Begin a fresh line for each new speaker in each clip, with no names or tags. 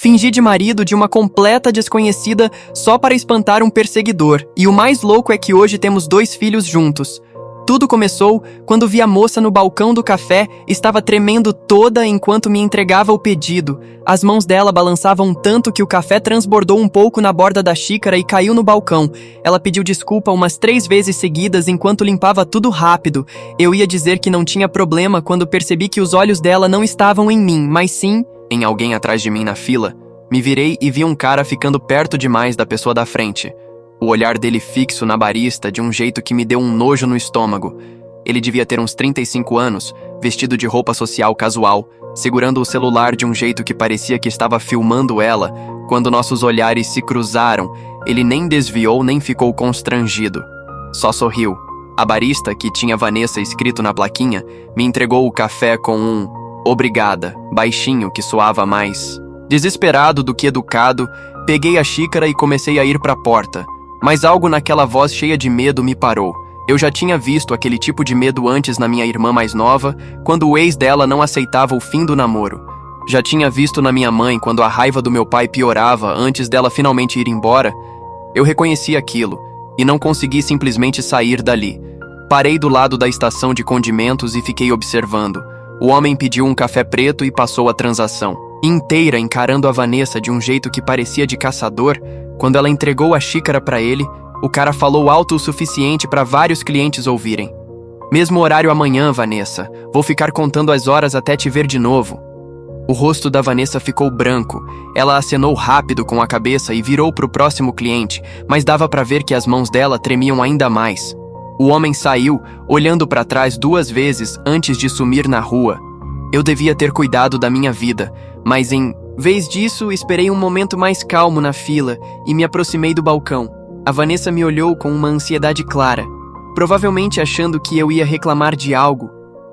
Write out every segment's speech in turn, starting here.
Fingi de marido de uma completa desconhecida só para espantar um perseguidor. E o mais louco é que hoje temos 2 filhos juntos. Tudo começou quando vi a moça no balcão do café, estava tremendo toda enquanto me entregava o pedido. As mãos dela balançavam tanto que o café transbordou um pouco na borda da xícara e caiu no balcão. Ela pediu desculpa umas 3 vezes seguidas enquanto limpava tudo rápido. Eu ia dizer que não tinha problema quando percebi que os olhos dela não estavam em mim, mas sim em alguém atrás de mim na fila. Me virei e vi um cara ficando perto demais da pessoa da frente. O olhar dele fixo na barista de um jeito que me deu um nojo no estômago. Ele devia ter uns 35 anos, vestido de roupa social casual, segurando o celular de um jeito que parecia que estava filmando ela. Quando nossos olhares se cruzaram, ele nem desviou nem ficou constrangido. Só sorriu. A barista, que tinha Vanessa escrito na plaquinha, me entregou o café com um "obrigada", baixinho que soava mais desesperado do que educado. Peguei a xícara e comecei a ir para a porta. Mas algo naquela voz cheia de medo me parou. Eu já tinha visto aquele tipo de medo antes na minha irmã mais nova, quando o ex dela não aceitava o fim do namoro. Já tinha visto na minha mãe quando a raiva do meu pai piorava antes dela finalmente ir embora. Eu reconheci aquilo, e não consegui simplesmente sair dali. Parei do lado da estação de condimentos e fiquei observando. O homem pediu um café preto e passou a transação inteira encarando a Vanessa de um jeito que parecia de caçador. Quando ela entregou a xícara para ele, o cara falou alto o suficiente para vários clientes ouvirem. "Mesmo horário amanhã, Vanessa. Vou ficar contando as horas até te ver de novo." O rosto da Vanessa ficou branco. Ela acenou rápido com a cabeça e virou para o próximo cliente, mas dava para ver que as mãos dela tremiam ainda mais. O homem saiu, olhando para trás 2 vezes antes de sumir na rua. Eu devia ter cuidado da minha vida, mas em vez disso, esperei um momento mais calmo na fila e me aproximei do balcão. A Vanessa me olhou com uma ansiedade clara, provavelmente achando que eu ia reclamar de algo.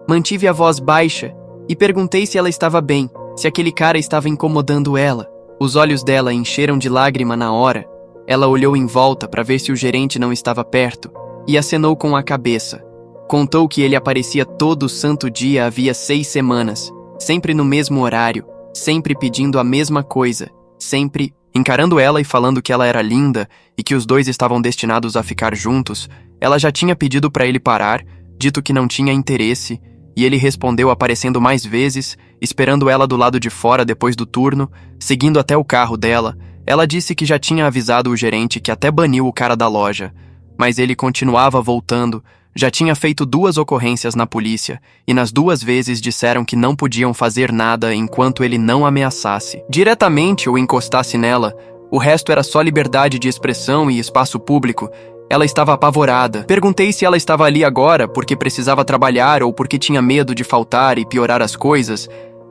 Mantive a voz baixa e perguntei se ela estava bem, se aquele cara estava incomodando ela. Os olhos dela encheram de lágrima na hora. Ela olhou em volta para ver se o gerente não estava perto e acenou com a cabeça. Contou que ele aparecia todo santo dia havia 6 semanas, sempre no mesmo horário, sempre pedindo a mesma coisa, sempre encarando ela e falando que ela era linda e que os 2 estavam destinados a ficar juntos. Ela já tinha pedido para ele parar, dito que não tinha interesse, e ele respondeu aparecendo mais vezes, esperando ela do lado de fora depois do turno, seguindo até o carro dela. Ela disse que já tinha avisado o gerente que até baniu o cara da loja, mas ele continuava voltando. Já tinha feito 2 ocorrências na polícia, e nas 2 vezes disseram que não podiam fazer nada enquanto ele não ameaçasse diretamente ou encostasse nela. O resto era só liberdade de expressão e espaço público. Ela estava apavorada. Perguntei se ela estava ali agora porque precisava trabalhar ou porque tinha medo de faltar e piorar as coisas.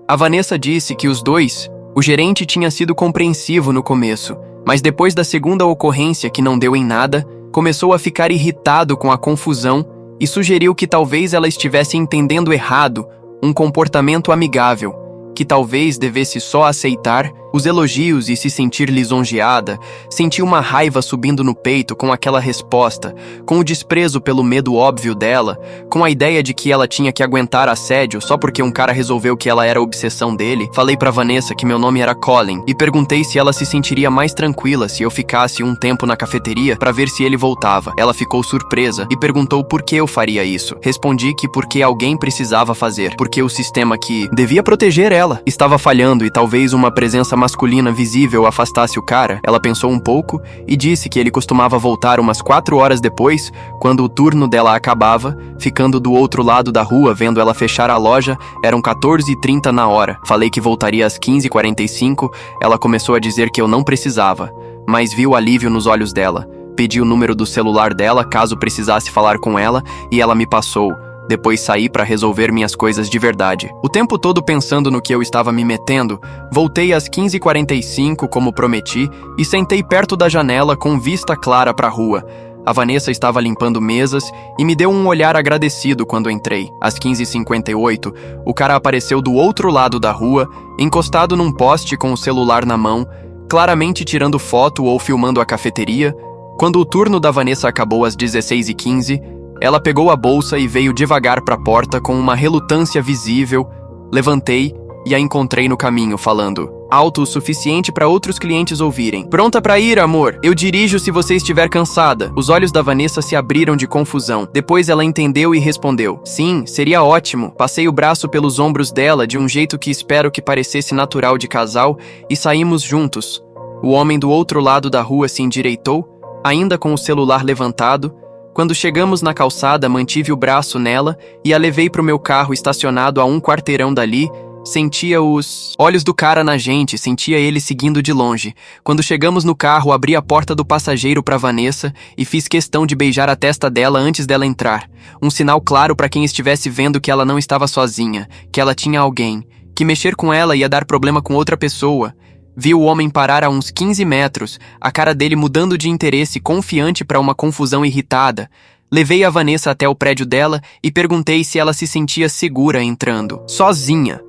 A Vanessa disse que os 2, o gerente tinha sido compreensivo no começo, mas depois da segunda ocorrência que não deu em nada, começou a ficar irritado com a confusão e sugeriu que talvez ela estivesse entendendo errado um comportamento amigável, que talvez devesse só aceitar os elogios e se sentir lisonjeada. Senti uma raiva subindo no peito com aquela resposta, com o desprezo pelo medo óbvio dela, com a ideia de que ela tinha que aguentar assédio só porque um cara resolveu que ela era a obsessão dele. Falei pra Vanessa que meu nome era Colin e perguntei se ela se sentiria mais tranquila se eu ficasse um tempo na cafeteria pra ver se ele voltava. Ela ficou surpresa e perguntou por que eu faria isso. Respondi que porque alguém precisava fazer, porque o sistema que devia proteger ela estava falhando e talvez uma presença masculina visível afastasse o cara. Ela pensou um pouco e disse que ele costumava voltar umas 4 horas depois, quando o turno dela acabava, ficando do outro lado da rua vendo ela fechar a loja. Eram 14h30 na hora. Falei que voltaria às 15h45. Ela começou a dizer que eu não precisava, mas vi o alívio nos olhos dela. Pedi o número do celular dela caso precisasse falar com ela e ela me passou. Depois saí para resolver minhas coisas de verdade. O tempo todo pensando no que eu estava me metendo, voltei às 15h45 como prometi e sentei perto da janela com vista clara para a rua. A Vanessa estava limpando mesas e me deu um olhar agradecido quando entrei. Às 15h58, o cara apareceu do outro lado da rua, encostado num poste com o celular na mão, claramente tirando foto ou filmando a cafeteria. Quando o turno da Vanessa acabou às 16h15, ela pegou a bolsa e veio devagar para a porta com uma relutância visível. Levantei e a encontrei no caminho, falando alto o suficiente para outros clientes ouvirem. Pronta para ir, amor? Eu dirijo se você estiver cansada. Os olhos da Vanessa se abriram de confusão. Depois ela entendeu e respondeu. Sim, seria ótimo. Passei o braço pelos ombros dela de um jeito que espero que parecesse natural de casal e saímos juntos. O homem do outro lado da rua se endireitou, ainda com o celular levantado. Quando chegamos na calçada, mantive o braço nela e a levei para o meu carro estacionado a um quarteirão dali. Sentia os olhos do cara na gente, sentia ele seguindo de longe. Quando chegamos no carro, abri a porta do passageiro para Vanessa e fiz questão de beijar a testa dela antes dela entrar. Um sinal claro para quem estivesse vendo que ela não estava sozinha, que ela tinha alguém, que mexer com ela ia dar problema com outra pessoa. Vi o homem parar a uns 15 metros, a cara dele mudando de interesse, confiante para uma confusão irritada. Levei a Vanessa até o prédio dela e perguntei se ela se sentia segura entrando, sozinha.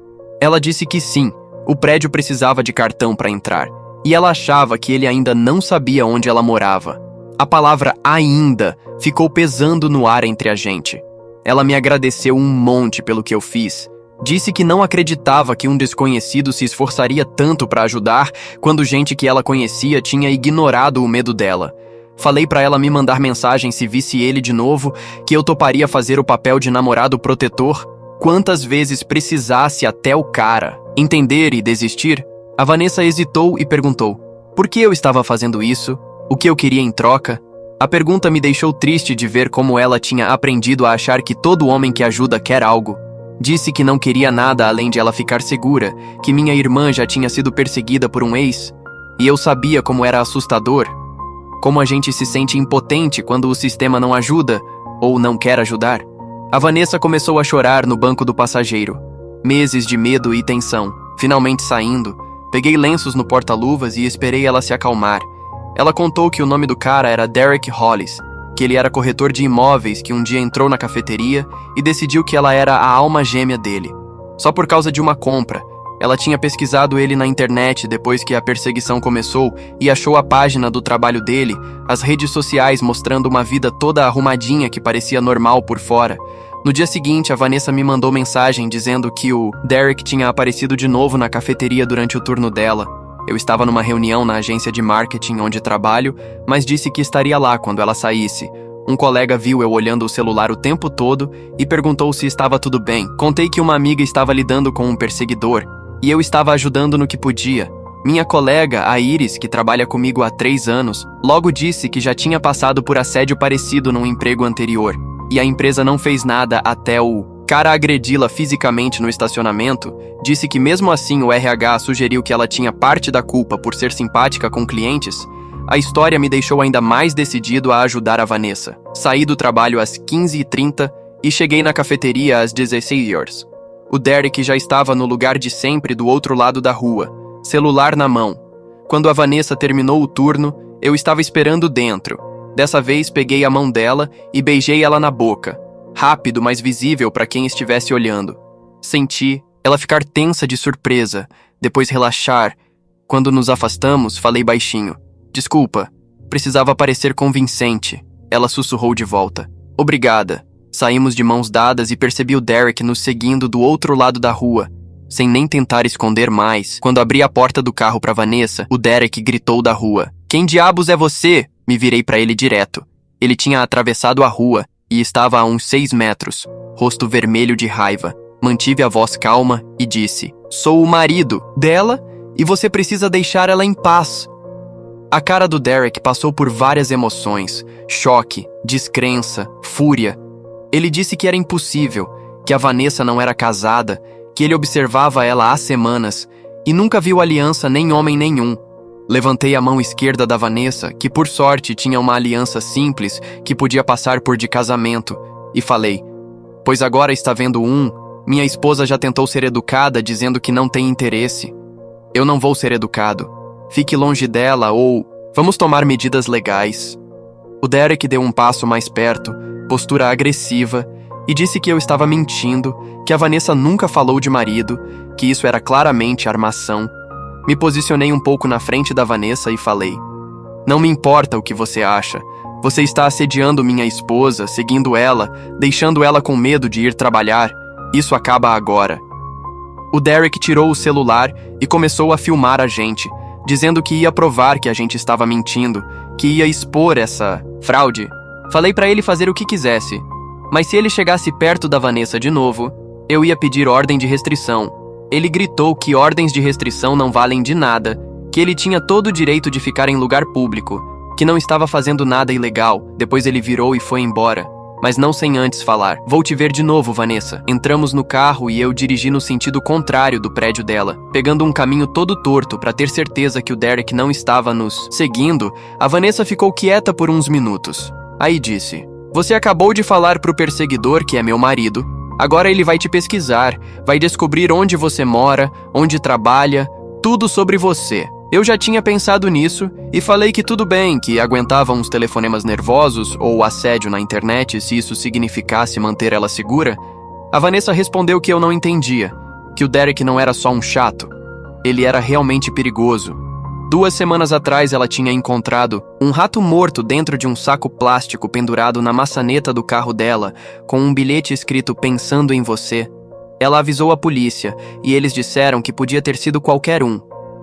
Ela disse que sim, o prédio precisava de cartão para entrar, e ela achava que ele ainda não sabia onde ela morava. A palavra ainda ficou pesando no ar entre a gente. Ela me agradeceu um monte pelo que eu fiz. Disse que não acreditava que um desconhecido se esforçaria tanto para ajudar quando gente que ela conhecia tinha ignorado o medo dela. Falei para ela me mandar mensagem se visse ele de novo, que eu toparia fazer o papel de namorado protetor quantas vezes precisasse até o cara entender e desistir. A Vanessa hesitou e perguntou por que eu estava fazendo isso, o que eu queria em troca. A pergunta me deixou triste de ver como ela tinha aprendido a achar que todo homem que ajuda quer algo. Disse que não queria nada além de ela ficar segura, que minha irmã já tinha sido perseguida por um ex, e eu sabia como era assustador, como a gente se sente impotente quando o sistema não ajuda ou não quer ajudar. A Vanessa começou a chorar no banco do passageiro. Meses de medo e tensão. Finalmente saindo, peguei lenços no porta-luvas e esperei ela se acalmar. Ela contou que o nome do cara era Derek Hollis, que ele era corretor de imóveis que um dia entrou na cafeteria e decidiu que ela era a alma gêmea dele. Só por causa de uma compra. Ela tinha pesquisado ele na internet depois que a perseguição começou e achou a página do trabalho dele, as redes sociais mostrando uma vida toda arrumadinha que parecia normal por fora. No dia seguinte, a Vanessa me mandou mensagem dizendo que o Derek tinha aparecido de novo na cafeteria durante o turno dela. Eu estava numa reunião na agência de marketing onde trabalho, mas disse que estaria lá quando ela saísse. Um colega viu eu olhando o celular o tempo todo e perguntou se estava tudo bem. Contei que uma amiga estava lidando com um perseguidor e eu estava ajudando no que podia. Minha colega, a Iris, que trabalha comigo há 3 anos, logo disse que já tinha passado por assédio parecido num emprego anterior, e a empresa não fez nada até o cara agredi-la fisicamente no estacionamento. Disse que mesmo assim o RH sugeriu que ela tinha parte da culpa por ser simpática com clientes. A história me deixou ainda mais decidido a ajudar a Vanessa. Saí do trabalho às 15h30 e cheguei na cafeteria às 16h. O Derek já estava no lugar de sempre do outro lado da rua, celular na mão. Quando a Vanessa terminou o turno, eu estava esperando dentro. Dessa vez peguei a mão dela e beijei ela na boca. Rápido, mas visível para quem estivesse olhando. Senti ela ficar tensa de surpresa, depois relaxar. Quando nos afastamos, falei baixinho. Desculpa, precisava parecer convincente. Ela sussurrou de volta. Obrigada. Saímos de mãos dadas e percebi o Derek nos seguindo do outro lado da rua. Sem nem tentar esconder mais, quando abri a porta do carro para Vanessa, o Derek gritou da rua. Quem diabos é você? Me virei para ele direto. Ele tinha atravessado a rua e estava a uns 6 metros, rosto vermelho de raiva. Mantive a voz calma e disse: sou o marido dela e você precisa deixar ela em paz. A cara do Derek passou por várias emoções: choque, descrença, fúria. Ele disse que era impossível, que a Vanessa não era casada, que ele observava ela há semanas e nunca viu aliança nem homem nenhum. Levantei a mão esquerda da Vanessa, que por sorte tinha uma aliança simples que podia passar por de casamento, e falei: pois agora está vendo minha esposa já tentou ser educada dizendo que não tem interesse. Eu não vou ser educado. Fique longe dela ou vamos tomar medidas legais. O Derek deu um passo mais perto, postura agressiva, e disse que eu estava mentindo, que a Vanessa nunca falou de marido, que isso era claramente armação. Me posicionei um pouco na frente da Vanessa e falei: não me importa o que você acha. Você está assediando minha esposa, seguindo ela, deixando ela com medo de ir trabalhar. Isso acaba agora. O Derek tirou o celular e começou a filmar a gente, dizendo que ia provar que a gente estava mentindo, que ia expor essa fraude. Falei pra ele fazer o que quisesse, mas se ele chegasse perto da Vanessa de novo, eu ia pedir ordem de restrição. Ele gritou que ordens de restrição não valem de nada, que ele tinha todo o direito de ficar em lugar público, que não estava fazendo nada ilegal. Depois ele virou e foi embora, mas não sem antes falar: "Vou te ver de novo, Vanessa." Entramos no carro e eu dirigi no sentido contrário do prédio dela, pegando um caminho todo torto para ter certeza que o Derek não estava nos seguindo. A Vanessa ficou quieta por uns minutos. Aí disse: "Você acabou de falar pro perseguidor, que é meu marido. Agora ele vai te pesquisar, vai descobrir onde você mora, onde trabalha, tudo sobre você." Eu já tinha pensado nisso e falei que tudo bem, que aguentava uns telefonemas nervosos ou assédio na internet se isso significasse manter ela segura. A Vanessa respondeu que eu não entendia, que o Derek não era só um chato. Ele era realmente perigoso. 2 semanas atrás ela tinha encontrado um rato morto dentro de um saco plástico pendurado na maçaneta do carro dela, com um bilhete escrito "Pensando em você." Ela avisou a polícia e eles disseram que podia ter sido qualquer um,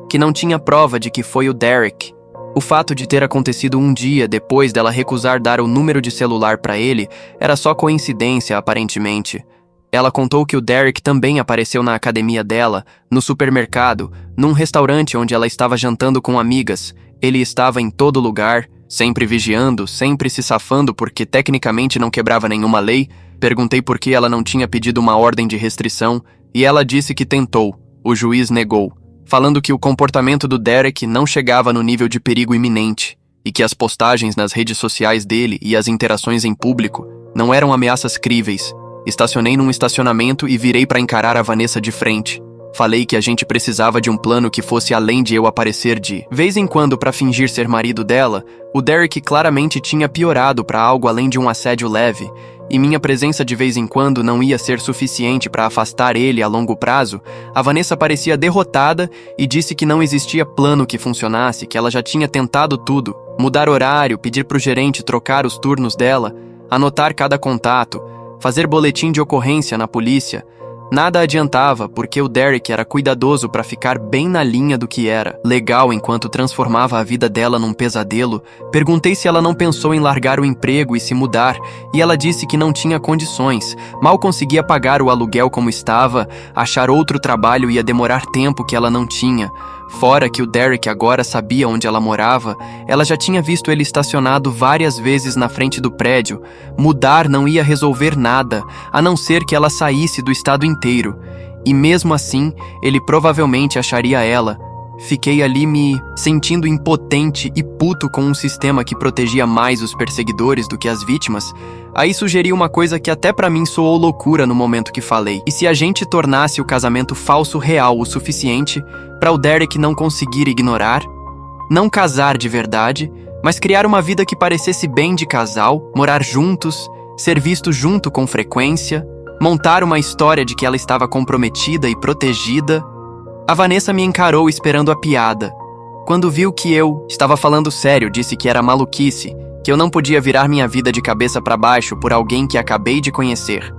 que não tinha prova de que foi o Derek. O fato de ter acontecido um dia depois dela recusar dar o número de celular para ele era só coincidência, aparentemente. Ela contou que o Derek também apareceu na academia dela, no supermercado, num restaurante onde ela estava jantando com amigas. Ele estava em todo lugar, sempre vigiando, sempre se safando porque tecnicamente não quebrava nenhuma lei. Perguntei por que ela não tinha pedido uma ordem de restrição e ela disse que tentou. O juiz negou, falando que o comportamento do Derek não chegava no nível de perigo iminente e que as postagens nas redes sociais dele e as interações em público não eram ameaças críveis. Estacionei num estacionamento e virei para encarar a Vanessa de frente. Falei que a gente precisava de um plano que fosse além de eu aparecer de vez em quando para fingir ser marido dela. O Derek claramente tinha piorado para algo além de um assédio leve, e minha presença de vez em quando não ia ser suficiente para afastar ele a longo prazo. A Vanessa parecia derrotada e disse que não existia plano que funcionasse, que ela já tinha tentado tudo: mudar horário, pedir pro gerente trocar os turnos dela, anotar cada contato, fazer boletim de ocorrência na polícia. Nada adiantava, porque o Derek era cuidadoso para ficar bem na linha do que era legal enquanto transformava a vida dela num pesadelo. Perguntei se ela não pensou em largar o emprego e se mudar, e ela disse que não tinha condições, mal conseguia pagar o aluguel como estava, achar outro trabalho ia demorar tempo que ela não tinha. Fora que o Derek agora sabia onde ela morava, ela já tinha visto ele estacionado várias vezes na frente do prédio. Mudar não ia resolver nada, a não ser que ela saísse do estado inteiro. E mesmo assim, ele provavelmente acharia ela. Fiquei ali me sentindo impotente e puto com um sistema que protegia mais os perseguidores do que as vítimas. Aí sugeri uma coisa que até pra mim soou loucura no momento que falei. E se a gente tornasse o casamento falso real o suficiente para o Derek não conseguir ignorar? Não casar de verdade, mas criar uma vida que parecesse bem de casal, morar juntos, ser visto junto com frequência, montar uma história de que ela estava comprometida e protegida. A Vanessa me encarou esperando a piada. Quando viu que eu estava falando sério, disse que era maluquice, que eu não podia virar minha vida de cabeça para baixo por alguém que acabei de conhecer.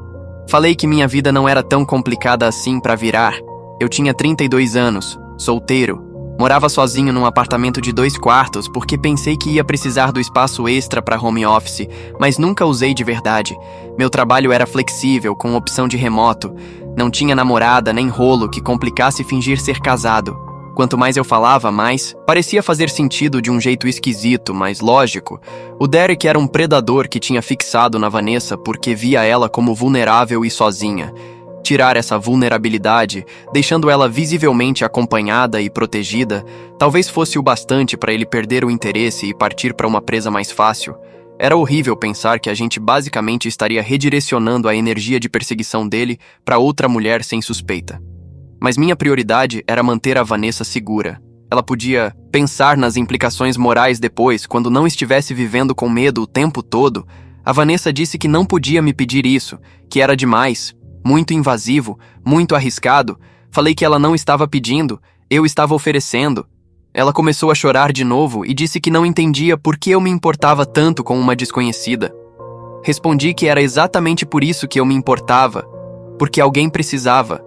Falei que minha vida não era tão complicada assim para virar. Eu tinha 32 anos, solteiro, morava sozinho num apartamento de 2 quartos porque pensei que ia precisar do espaço extra para home office, mas nunca usei de verdade. Meu trabalho era flexível, com opção de remoto. Não tinha namorada nem rolo que complicasse fingir ser casado. Quanto mais eu falava, mais parecia fazer sentido de um jeito esquisito, mas lógico. O Derek era um predador que tinha fixado na Vanessa porque via ela como vulnerável e sozinha. Tirar essa vulnerabilidade, deixando ela visivelmente acompanhada e protegida, talvez fosse o bastante para ele perder o interesse e partir para uma presa mais fácil. Era horrível pensar que a gente basicamente estaria redirecionando a energia de perseguição dele para outra mulher sem suspeita. Mas minha prioridade era manter a Vanessa segura. Ela podia pensar nas implicações morais depois, quando não estivesse vivendo com medo o tempo todo. A Vanessa disse que não podia me pedir isso, que era demais, muito invasivo, muito arriscado. Falei que ela não estava pedindo, eu estava oferecendo. Ela começou a chorar de novo e disse que não entendia por que eu me importava tanto com uma desconhecida. Respondi que era exatamente por isso que eu me importava, porque alguém precisava.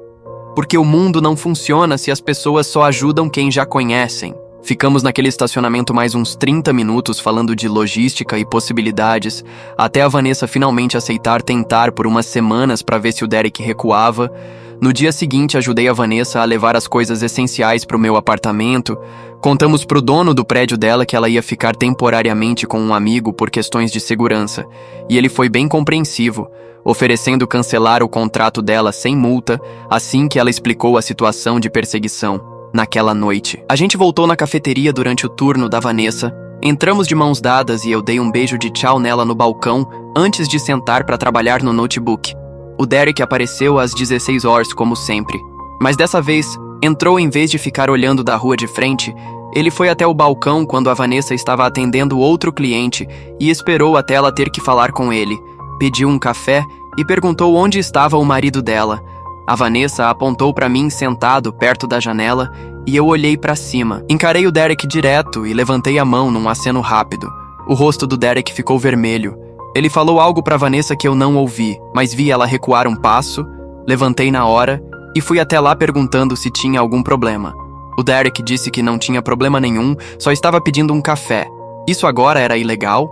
porque o mundo não funciona se as pessoas só ajudam quem já conhecem. Ficamos naquele estacionamento mais uns 30 minutos falando de logística e possibilidades, até a Vanessa finalmente aceitar tentar por umas semanas para ver se o Derek recuava. No dia seguinte, ajudei a Vanessa a levar as coisas essenciais para o meu apartamento. Contamos pro dono do prédio dela que ela ia ficar temporariamente com um amigo por questões de segurança, e ele foi bem compreensivo, oferecendo cancelar o contrato dela sem multa assim que ela explicou a situação de perseguição. Naquela noite, a gente voltou na cafeteria durante o turno da Vanessa, entramos de mãos dadas e eu dei um beijo de tchau nela no balcão antes de sentar para trabalhar no notebook. O Derek apareceu às 16 horas como sempre, mas dessa vez entrou em vez de ficar olhando da rua de frente. Ele foi até o balcão quando a Vanessa estava atendendo outro cliente e esperou até ela ter que falar com ele. Pediu um café e perguntou onde estava o marido dela. A Vanessa apontou para mim sentado perto da janela e eu olhei para cima. Encarei o Derek direto e levantei a mão num aceno rápido. O rosto do Derek ficou vermelho. Ele falou algo para Vanessa que eu não ouvi, mas vi ela recuar um passo, levantei na hora e fui até lá perguntando se tinha algum problema. O Derek disse que não tinha problema nenhum, só estava pedindo um café. Isso agora era ilegal?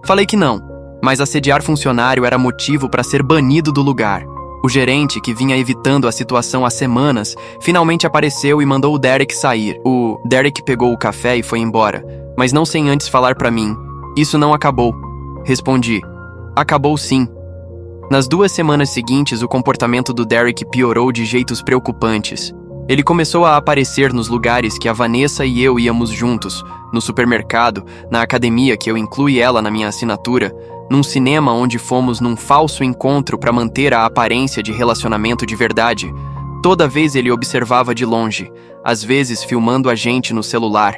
Falei que não, mas assediar funcionário era motivo para ser banido do lugar. O gerente, que vinha evitando a situação há semanas, finalmente apareceu e mandou o Derek sair. O Derek pegou o café e foi embora, mas não sem antes falar pra mim. Isso não acabou. Respondi. Acabou sim. Nas 2 semanas seguintes, o comportamento do Derek piorou de jeitos preocupantes. Ele começou a aparecer nos lugares que a Vanessa e eu íamos juntos, no supermercado, na academia que eu incluí ela na minha assinatura, num cinema onde fomos num falso encontro para manter a aparência de relacionamento de verdade. Toda vez ele observava de longe, às vezes filmando a gente no celular,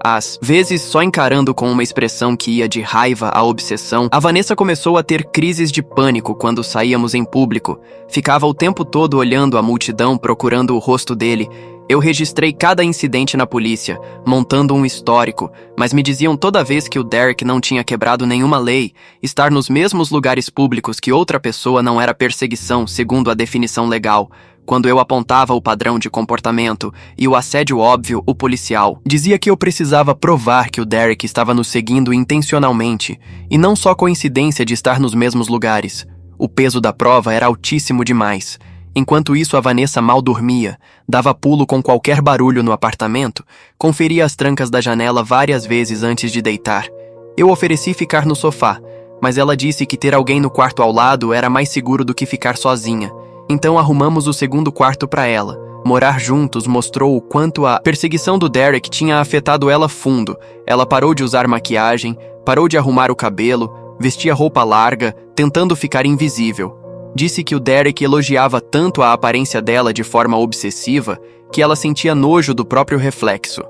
às vezes só encarando com uma expressão que ia de raiva à obsessão. A Vanessa começou a ter crises de pânico quando saíamos em público. Ficava o tempo todo olhando a multidão procurando o rosto dele. Eu registrei cada incidente na polícia, montando um histórico, mas me diziam toda vez que o Derek não tinha quebrado nenhuma lei. Estar nos mesmos lugares públicos que outra pessoa não era perseguição, segundo a definição legal. Quando eu apontava o padrão de comportamento e o assédio óbvio, o policial dizia que eu precisava provar que o Derek estava nos seguindo intencionalmente, e não só coincidência de estar nos mesmos lugares. O peso da prova era altíssimo demais. Enquanto isso, a Vanessa mal dormia, dava pulo com qualquer barulho no apartamento, conferia as trancas da janela várias vezes antes de deitar. Eu ofereci ficar no sofá, mas ela disse que ter alguém no quarto ao lado era mais seguro do que ficar sozinha. Então arrumamos o segundo quarto para ela. Morar juntos mostrou o quanto a perseguição do Derek tinha afetado ela fundo. Ela parou de usar maquiagem, parou de arrumar o cabelo, vestia roupa larga, tentando ficar invisível. Disse que o Derek elogiava tanto a aparência dela de forma obsessiva que ela sentia nojo do próprio reflexo.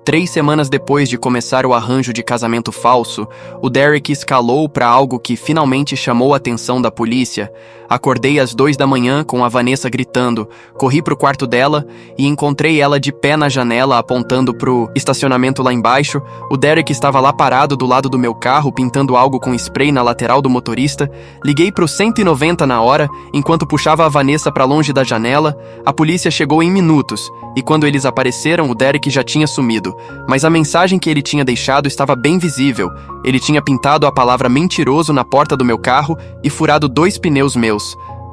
3 semanas depois de começar o arranjo de casamento falso, o Derek escalou para algo que finalmente chamou a atenção da polícia. Acordei às 2 da manhã com a Vanessa gritando, corri pro quarto dela e encontrei ela de pé na janela apontando pro estacionamento lá embaixo. O Derek estava lá parado do lado do meu carro pintando algo com spray na lateral do motorista. Liguei pro 190 na hora, enquanto puxava a Vanessa para longe da janela. A polícia chegou em minutos e quando eles apareceram, o Derek já tinha sumido. Mas a mensagem que ele tinha deixado estava bem visível. Ele tinha pintado a palavra mentiroso na porta do meu carro e furado 2 pneus meus.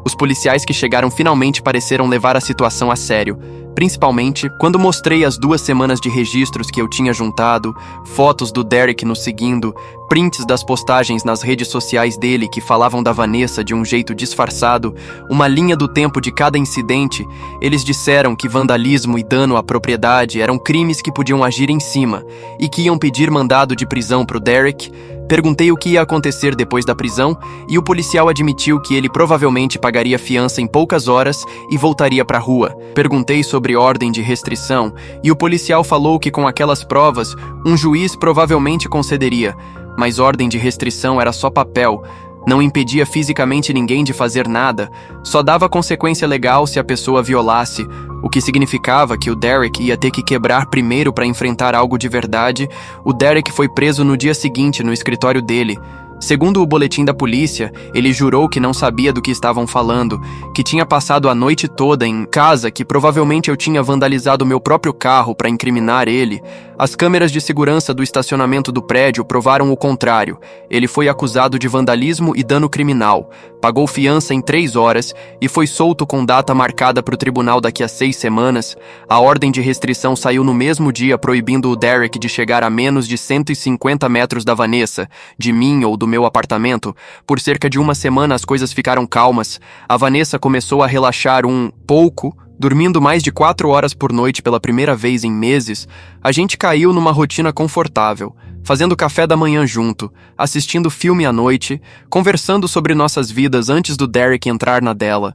Os policiais que chegaram finalmente pareceram levar a situação a sério, principalmente quando mostrei as 2 semanas de registros que eu tinha juntado, fotos do Derek nos seguindo, prints das postagens nas redes sociais dele que falavam da Vanessa de um jeito disfarçado, uma linha do tempo de cada incidente. Eles disseram que vandalismo e dano à propriedade eram crimes que podiam agir em cima e que iam pedir mandado de prisão pro Derek. Perguntei o que ia acontecer depois da prisão e o policial admitiu que ele provavelmente pagaria fiança em poucas horas e voltaria pra rua. Perguntei sobre ordem de restrição e o policial falou que com aquelas provas, um juiz provavelmente concederia, mas ordem de restrição era só papel, não impedia fisicamente ninguém de fazer nada, só dava consequência legal se a pessoa violasse, o que significava que o Derek ia ter que quebrar primeiro para enfrentar algo de verdade. O Derek foi preso no dia seguinte no escritório dele. Segundo o boletim da polícia, ele jurou que não sabia do que estavam falando, que tinha passado a noite toda em casa, que provavelmente eu tinha vandalizado meu próprio carro para incriminar ele. As câmeras de segurança do estacionamento do prédio provaram o contrário. Ele foi acusado de vandalismo e dano criminal, pagou fiança em 3 horas e foi solto com data marcada para o tribunal daqui a 6 semanas. A ordem de restrição saiu no mesmo dia, proibindo o Derek de chegar a menos de 150 metros da Vanessa, de mim ou do meu apartamento. Por cerca de 1 semana as coisas ficaram calmas. A Vanessa começou a relaxar um pouco, dormindo mais de 4 horas por noite pela primeira vez em meses. A gente caiu numa rotina confortável, fazendo café da manhã junto, assistindo filme à noite, conversando sobre nossas vidas antes do Derek entrar na dela.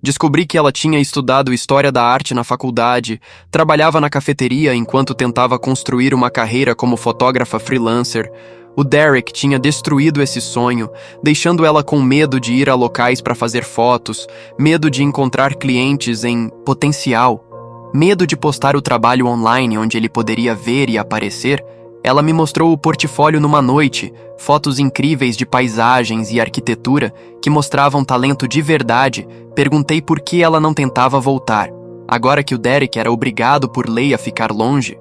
Descobri que ela tinha estudado História da Arte na faculdade, trabalhava na cafeteria enquanto tentava construir uma carreira como fotógrafa freelancer. O Derek tinha destruído esse sonho, deixando ela com medo de ir a locais para fazer fotos, medo de encontrar clientes em potencial, medo de postar o trabalho online onde ele poderia ver e aparecer. Ela me mostrou o portfólio numa noite, fotos incríveis de paisagens e arquitetura que mostravam talento de verdade. Perguntei por que ela não tentava voltar, agora que o Derek era obrigado por lei a ficar longe.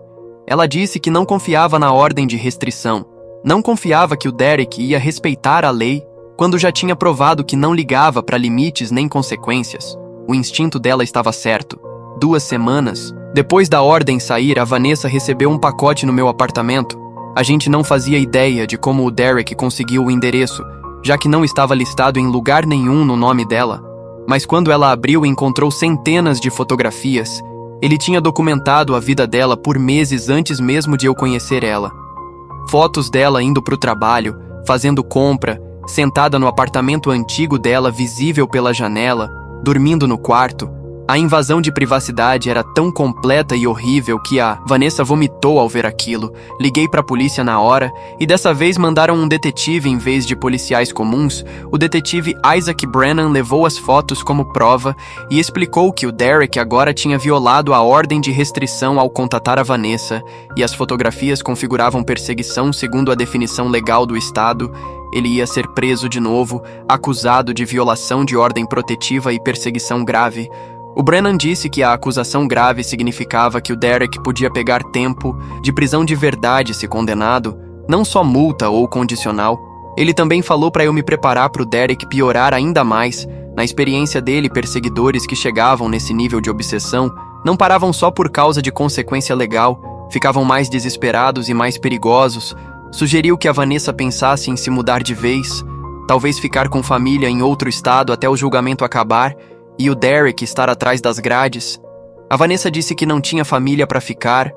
Ela disse que não confiava na ordem de restrição. Não confiava que o Derek ia respeitar a lei quando já tinha provado que não ligava para limites nem consequências. O instinto dela estava certo. 2 semanas depois da ordem sair, a Vanessa recebeu um pacote no meu apartamento. A gente não fazia ideia de como o Derek conseguiu o endereço, já que não estava listado em lugar nenhum no nome dela. Mas quando ela abriu, encontrou centenas de fotografias. Ele tinha documentado a vida dela por meses antes mesmo de eu conhecer ela. Fotos dela indo para o trabalho, fazendo compra, sentada no apartamento antigo dela, visível pela janela, dormindo no quarto. A invasão de privacidade era tão completa e horrível que a Vanessa vomitou ao ver aquilo. Liguei para a polícia na hora e dessa vez mandaram um detetive em vez de policiais comuns. O detetive Isaac Brennan levou as fotos como prova e explicou que o Derek agora tinha violado a ordem de restrição ao contatar a Vanessa e as fotografias configuravam perseguição segundo a definição legal do estado. Ele ia ser preso de novo, acusado de violação de ordem protetiva e perseguição grave. O Brennan disse que a acusação grave significava que o Derek podia pegar tempo de prisão de verdade se condenado, não só multa ou condicional. Ele também falou para eu me preparar para o Derek piorar ainda mais. Na experiência dele, perseguidores que chegavam nesse nível de obsessão não paravam só por causa de consequência legal, ficavam mais desesperados e mais perigosos. Sugeriu que a Vanessa pensasse em se mudar de vez, talvez ficar com família em outro estado até o julgamento acabar, e o Derek estar atrás das grades. A Vanessa disse que não tinha família para ficar.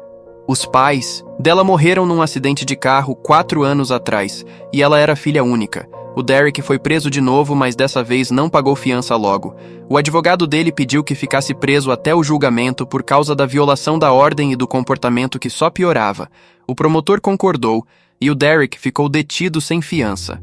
Os pais dela morreram num acidente de carro 4 anos atrás, e ela era filha única. O Derek foi preso de novo, mas dessa vez não pagou fiança logo. O advogado dele pediu que ficasse preso até o julgamento por causa da violação da ordem e do comportamento que só piorava. O promotor concordou, e o Derek ficou detido sem fiança.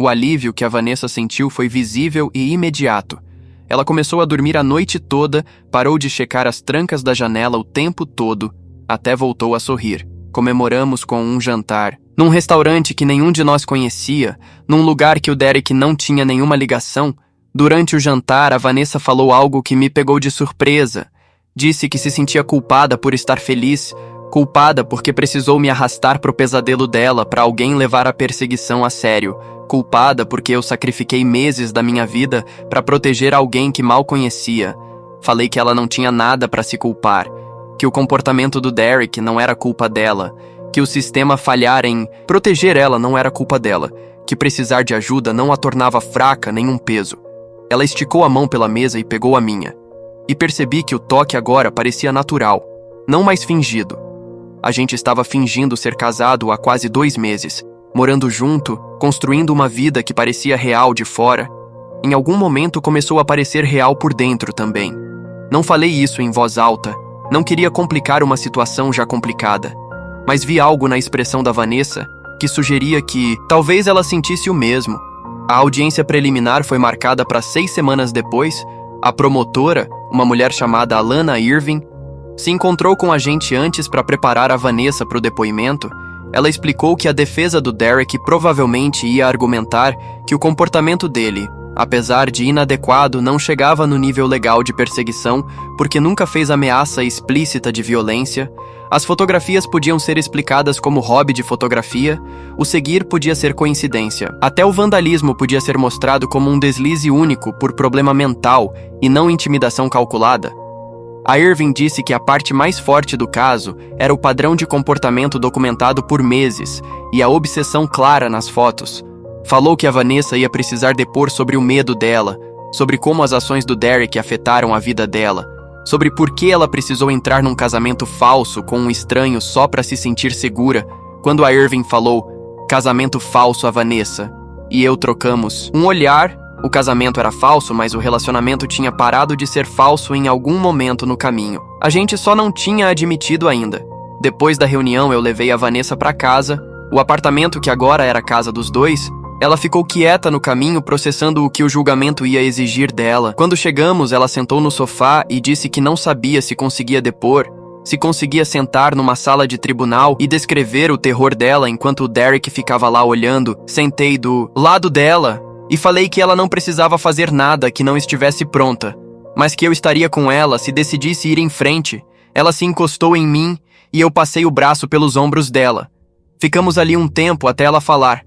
O alívio que a Vanessa sentiu foi visível e imediato. Ela começou a dormir a noite toda, parou de checar as trancas da janela o tempo todo, até voltou a sorrir. Comemoramos com um jantar, num restaurante que nenhum de nós conhecia, num lugar que o Derek não tinha nenhuma ligação. Durante o jantar, a Vanessa falou algo que me pegou de surpresa. Disse que se sentia culpada por estar feliz, culpada porque precisou me arrastar pro pesadelo dela para alguém levar a perseguição a sério. Culpada porque eu sacrifiquei meses da minha vida para proteger alguém que mal conhecia. Falei que ela não tinha nada para se culpar, que o comportamento do Derek não era culpa dela, que o sistema falhar em proteger ela não era culpa dela, que precisar de ajuda não a tornava fraca nem um peso. Ela esticou a mão pela mesa e pegou a minha. E percebi que o toque agora parecia natural, não mais fingido. A gente estava fingindo ser casado há quase 2 meses, morando junto, construindo uma vida que parecia real de fora. Em algum momento começou a parecer real por dentro também. Não falei isso em voz alta, não queria complicar uma situação já complicada, mas vi algo na expressão da Vanessa que sugeria que talvez ela sentisse o mesmo. A audiência preliminar foi marcada para 6 semanas depois. A promotora, uma mulher chamada Alana Irving, se encontrou com a gente antes para preparar a Vanessa para o depoimento. Ela explicou que a defesa do Derek provavelmente ia argumentar que o comportamento dele, apesar de inadequado, não chegava no nível legal de perseguição porque nunca fez ameaça explícita de violência. As fotografias podiam ser explicadas como hobby de fotografia, o seguir podia ser coincidência. Até o vandalismo podia ser mostrado como um deslize único por problema mental e não intimidação calculada. A Irving disse que a parte mais forte do caso era o padrão de comportamento documentado por meses e a obsessão clara nas fotos. Falou que a Vanessa ia precisar depor sobre o medo dela, sobre como as ações do Derek afetaram a vida dela, sobre por que ela precisou entrar num casamento falso com um estranho só para se sentir segura, quando a Irving falou "casamento falso a Vanessa", e eu trocamos um olhar. O casamento era falso, mas o relacionamento tinha parado de ser falso em algum momento no caminho. A gente só não tinha admitido ainda. Depois da reunião, eu levei a Vanessa para casa, o apartamento que agora era a casa dos dois. Ela ficou quieta no caminho, processando o que o julgamento ia exigir dela. Quando chegamos, ela sentou no sofá e disse que não sabia se conseguia depor, se conseguia sentar numa sala de tribunal e descrever o terror dela enquanto o Derek ficava lá olhando. Sentei do lado dela e falei que ela não precisava fazer nada que não estivesse pronta, mas que eu estaria com ela se decidisse ir em frente. Ela se encostou em mim e eu passei o braço pelos ombros dela. Ficamos ali um tempo até ela falar: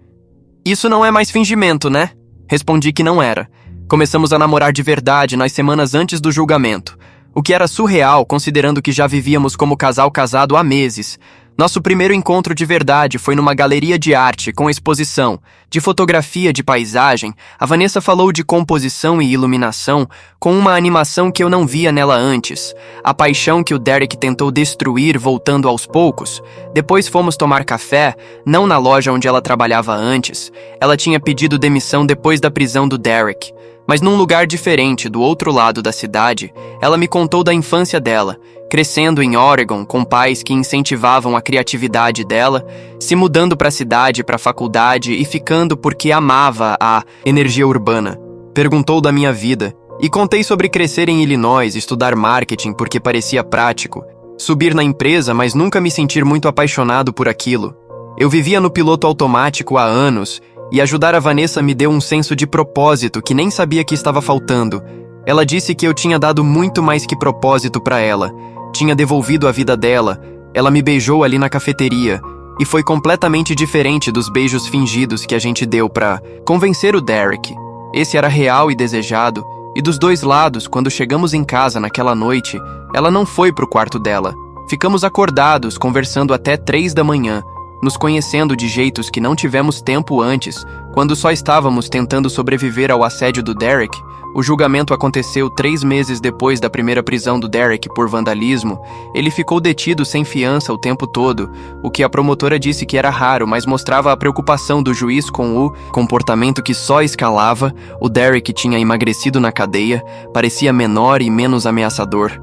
"Isso não é mais fingimento, né?" Respondi que não era. Começamos a namorar de verdade nas semanas antes do julgamento, o que era surreal considerando que já vivíamos como casal casado há meses. Nosso primeiro encontro de verdade foi numa galeria de arte com exposição, de fotografia de paisagem. A Vanessa falou de composição e iluminação com uma animação que eu não via nela antes. A paixão que o Derek tentou destruir voltando aos poucos. Depois fomos tomar café, não na loja onde ela trabalhava antes. Ela tinha pedido demissão depois da prisão do Derek, mas num lugar diferente, do outro lado da cidade. Ela me contou da infância dela, crescendo em Oregon com pais que incentivavam a criatividade dela, se mudando para a cidade, para a faculdade e ficando porque amava a energia urbana. Perguntou da minha vida e contei sobre crescer em Illinois, estudar marketing porque parecia prático, subir na empresa, mas nunca me sentir muito apaixonado por aquilo. Eu vivia no piloto automático há anos e ajudar a Vanessa me deu um senso de propósito que nem sabia que estava faltando. Ela disse que eu tinha dado muito mais que propósito para ela. Tinha devolvido a vida dela. Ela me beijou ali na cafeteria e foi completamente diferente dos beijos fingidos que a gente deu para convencer o Derek. Esse era real e desejado, e dos dois lados, quando chegamos em casa naquela noite, ela não foi pro quarto dela. Ficamos acordados, conversando até 3 da manhã, nos conhecendo de jeitos que não tivemos tempo antes, quando só estávamos tentando sobreviver ao assédio do Derek. O julgamento aconteceu 3 meses depois da primeira prisão do Derek por vandalismo. Ele ficou detido sem fiança o tempo todo, o que a promotora disse que era raro, mas mostrava a preocupação do juiz com o comportamento que só escalava. O Derek tinha emagrecido na cadeia, parecia menor e menos ameaçador,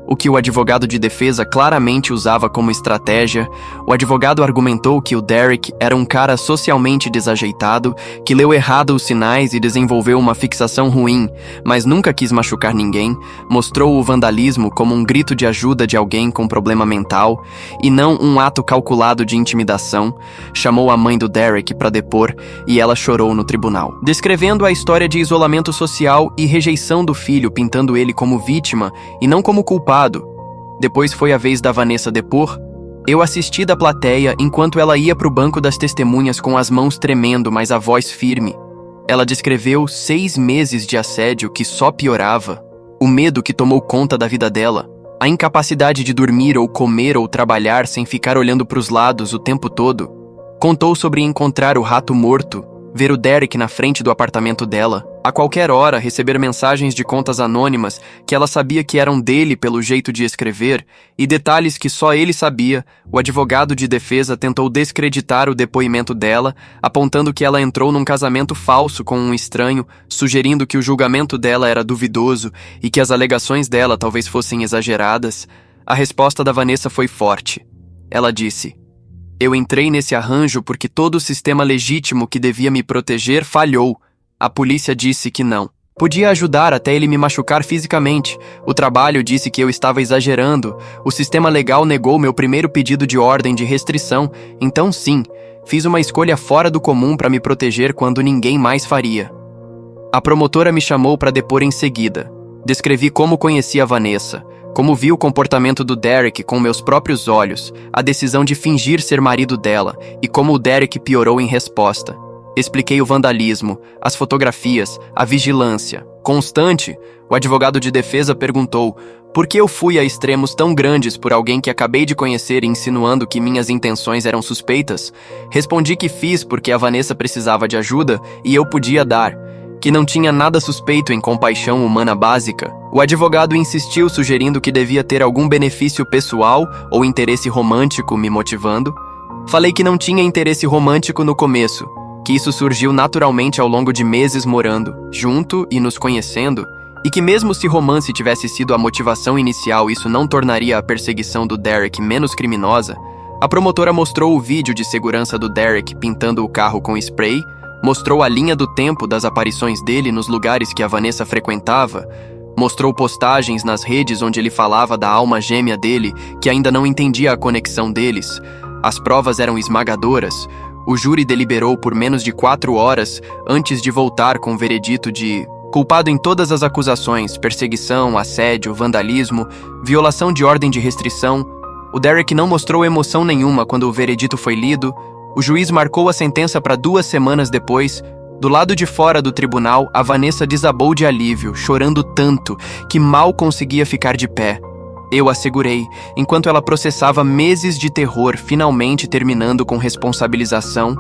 o que o advogado de defesa claramente usava como estratégia. O advogado argumentou que o Derek era um cara socialmente desajeitado, que leu errado os sinais e desenvolveu uma fixação ruim, mas nunca quis machucar ninguém. Mostrou o vandalismo como um grito de ajuda de alguém com problema mental, e não um ato calculado de intimidação. Chamou a mãe do Derek para depor, e ela chorou no tribunal, descrevendo a história de isolamento social e rejeição do filho, pintando ele como vítima e não como culpado. Depois foi a vez da Vanessa depor. Eu assisti da plateia enquanto ela ia pro banco das testemunhas com as mãos tremendo, mas a voz firme. Ela descreveu 6 meses de assédio que só piorava, o medo que tomou conta da vida dela, a incapacidade de dormir ou comer ou trabalhar sem ficar olhando pros lados o tempo todo. Contou sobre encontrar o rato morto, ver o Derek na frente do apartamento dela, a qualquer hora receber mensagens de contas anônimas que ela sabia que eram dele pelo jeito de escrever, e detalhes que só ele sabia. O advogado de defesa tentou descreditar o depoimento dela, apontando que ela entrou num casamento falso com um estranho, sugerindo que o julgamento dela era duvidoso e que as alegações dela talvez fossem exageradas. A resposta da Vanessa foi forte. Ela disse: "Eu entrei nesse arranjo porque todo o sistema legítimo que devia me proteger falhou. A polícia disse que não." Podia ajudar até ele me machucar fisicamente. O trabalho disse que eu estava exagerando. O sistema legal negou meu primeiro pedido de ordem de restrição. Então, sim, fiz uma escolha fora do comum para me proteger quando ninguém mais faria. A promotora me chamou para depor em seguida. Descrevi como conhecia Vanessa, como vi o comportamento do Derek com meus próprios olhos, a decisão de fingir ser marido dela e como o Derek piorou em resposta. Expliquei o vandalismo, as fotografias, a vigilância. Constante, o advogado de defesa perguntou por que eu fui a extremos tão grandes por alguém que acabei de conhecer insinuando que minhas intenções eram suspeitas. Respondi que fiz porque a Vanessa precisava de ajuda e eu podia dar, que não tinha nada suspeito em compaixão humana básica. O advogado insistiu sugerindo que devia ter algum benefício pessoal ou interesse romântico me motivando. Falei que não tinha interesse romântico no começo, que isso surgiu naturalmente ao longo de meses morando junto e nos conhecendo, e que mesmo se romance tivesse sido a motivação inicial, isso não tornaria a perseguição do Derek menos criminosa. A promotora mostrou o vídeo de segurança do Derek pintando o carro com spray, mostrou a linha do tempo das aparições dele nos lugares que a Vanessa frequentava, mostrou postagens nas redes onde ele falava da alma gêmea dele, que ainda não entendia a conexão deles. As provas eram esmagadoras. O júri deliberou por menos de 4 horas antes de voltar com o veredito de culpado em todas as acusações: perseguição, assédio, vandalismo, violação de ordem de restrição. O Derek não mostrou emoção nenhuma quando o veredito foi lido. O juiz marcou a sentença para 2 semanas depois. Do lado de fora do tribunal, a Vanessa desabou de alívio, chorando tanto que mal conseguia ficar de pé. Eu a segurei, enquanto ela processava meses de terror, finalmente terminando com responsabilização.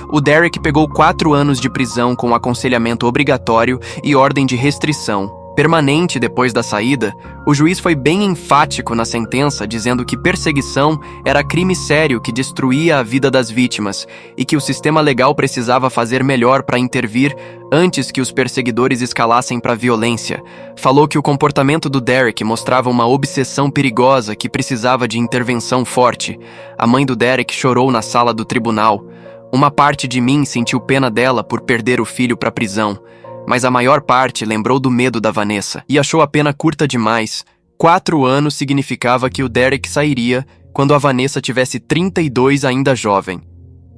O Derek pegou 4 anos de prisão com aconselhamento obrigatório e ordem de restrição permanente depois da saída. O juiz foi bem enfático na sentença, dizendo que perseguição era crime sério que destruía a vida das vítimas e que o sistema legal precisava fazer melhor para intervir antes que os perseguidores escalassem para violência. Falou que o comportamento do Derek mostrava uma obsessão perigosa que precisava de intervenção forte. A mãe do Derek chorou na sala do tribunal. Uma parte de mim sentiu pena dela por perder o filho para a prisão, mas a maior parte lembrou do medo da Vanessa e achou a pena curta demais. 4 anos significava que o Derek sairia quando a Vanessa tivesse 32, ainda jovem.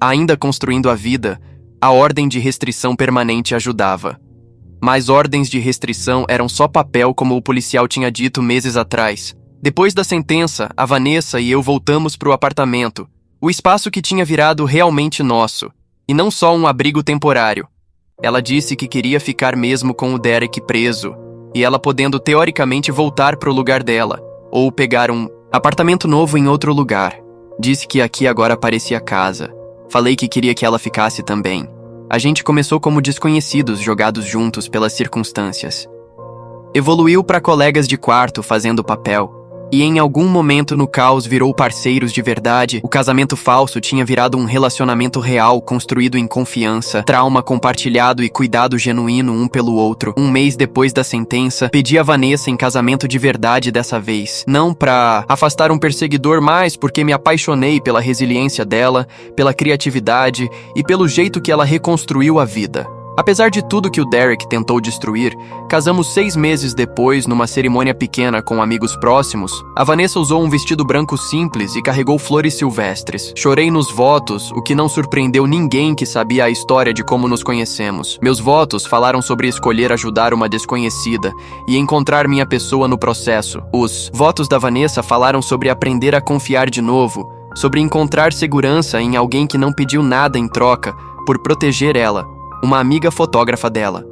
Ainda construindo a vida, a ordem de restrição permanente ajudava. Mas ordens de restrição eram só papel, como o policial tinha dito meses atrás. Depois da sentença, a Vanessa e eu voltamos para o apartamento, o espaço que tinha virado realmente nosso, e não só um abrigo temporário. Ela disse que queria ficar mesmo com o Derek preso, e ela podendo teoricamente voltar para o lugar dela, ou pegar um apartamento novo em outro lugar. Disse que aqui agora parecia casa. Falei que queria que ela ficasse também. A gente começou como desconhecidos, jogados juntos pelas circunstâncias. Evoluiu para colegas de quarto fazendo papel. E em algum momento no caos virou parceiros de verdade. O casamento falso tinha virado um relacionamento real, construído em confiança, trauma compartilhado e cuidado genuíno um pelo outro. 1 mês depois da sentença, pedi a Vanessa em casamento de verdade dessa vez. Não pra afastar um perseguidor, mas porque me apaixonei pela resiliência dela, pela criatividade e pelo jeito que ela reconstruiu a vida. Apesar de tudo que o Derek tentou destruir, casamos 6 meses depois numa cerimônia pequena com amigos próximos. A Vanessa usou um vestido branco simples e carregou flores silvestres. Chorei nos votos, o que não surpreendeu ninguém que sabia a história de como nos conhecemos. Meus votos falaram sobre escolher ajudar uma desconhecida e encontrar minha pessoa no processo. Os votos da Vanessa falaram sobre aprender a confiar de novo, sobre encontrar segurança em alguém que não pediu nada em troca, por proteger ela. Uma amiga fotógrafa dela.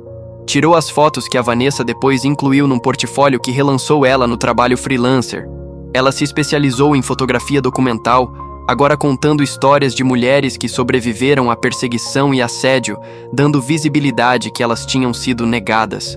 Tirou as fotos que a Vanessa depois incluiu num portfólio que relançou ela no trabalho freelancer. Ela se especializou em fotografia documental, agora contando histórias de mulheres que sobreviveram à perseguição e assédio, dando visibilidade que elas tinham sido negadas.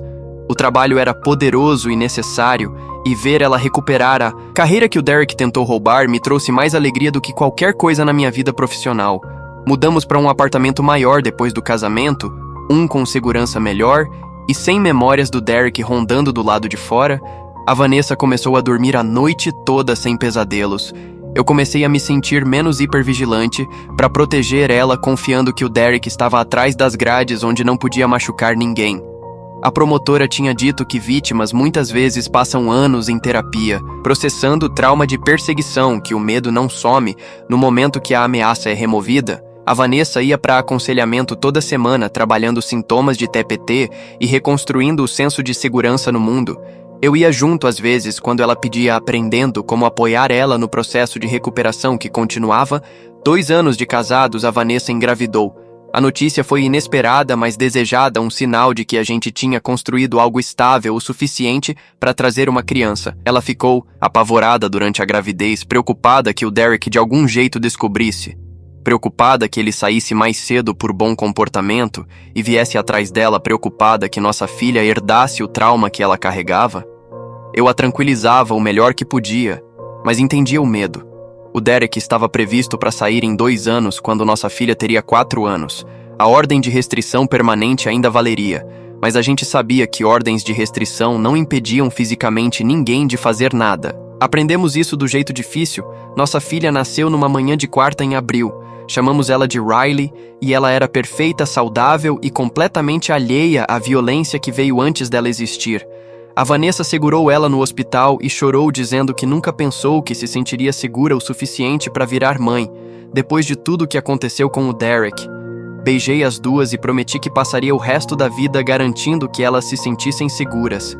O trabalho era poderoso e necessário, e ver ela recuperar a carreira que o Derek tentou roubar me trouxe mais alegria do que qualquer coisa na minha vida profissional. Mudamos para um apartamento maior depois do casamento, um com segurança melhor e sem memórias do Derek rondando do lado de fora. A Vanessa começou a dormir a noite toda sem pesadelos. Eu comecei a me sentir menos hipervigilante para proteger ela, confiando que o Derek estava atrás das grades onde não podia machucar ninguém. A promotora tinha dito que vítimas muitas vezes passam anos em terapia, processando o trauma de perseguição, que o medo não some no momento que a ameaça é removida. A Vanessa ia para aconselhamento toda semana, trabalhando sintomas de TPT e reconstruindo o senso de segurança no mundo. Eu ia junto às vezes quando ela pedia aprendendo como apoiar ela no processo de recuperação que continuava. 2 anos de casados, a Vanessa engravidou. A notícia foi inesperada, mas desejada, um sinal de que a gente tinha construído algo estável o suficiente para trazer uma criança. Ela ficou apavorada durante a gravidez, preocupada que o Derek de algum jeito descobrisse. Preocupada que ele saísse mais cedo por bom comportamento e viesse atrás dela, preocupada que nossa filha herdasse o trauma que ela carregava. Eu a tranquilizava o melhor que podia, mas entendia o medo. O Derek estava previsto para sair em 2 anos, quando nossa filha teria 4 anos. A ordem de restrição permanente ainda valeria, mas a gente sabia que ordens de restrição não impediam fisicamente ninguém de fazer nada. Aprendemos isso do jeito difícil. Nossa filha nasceu numa manhã de quarta em abril. Chamamos ela de Riley e ela era perfeita, saudável e completamente alheia à violência que veio antes dela existir. A Vanessa segurou ela no hospital e chorou, dizendo que nunca pensou que se sentiria segura o suficiente para virar mãe, depois de tudo o que aconteceu com o Derek. Beijei as duas e prometi que passaria o resto da vida garantindo que elas se sentissem seguras.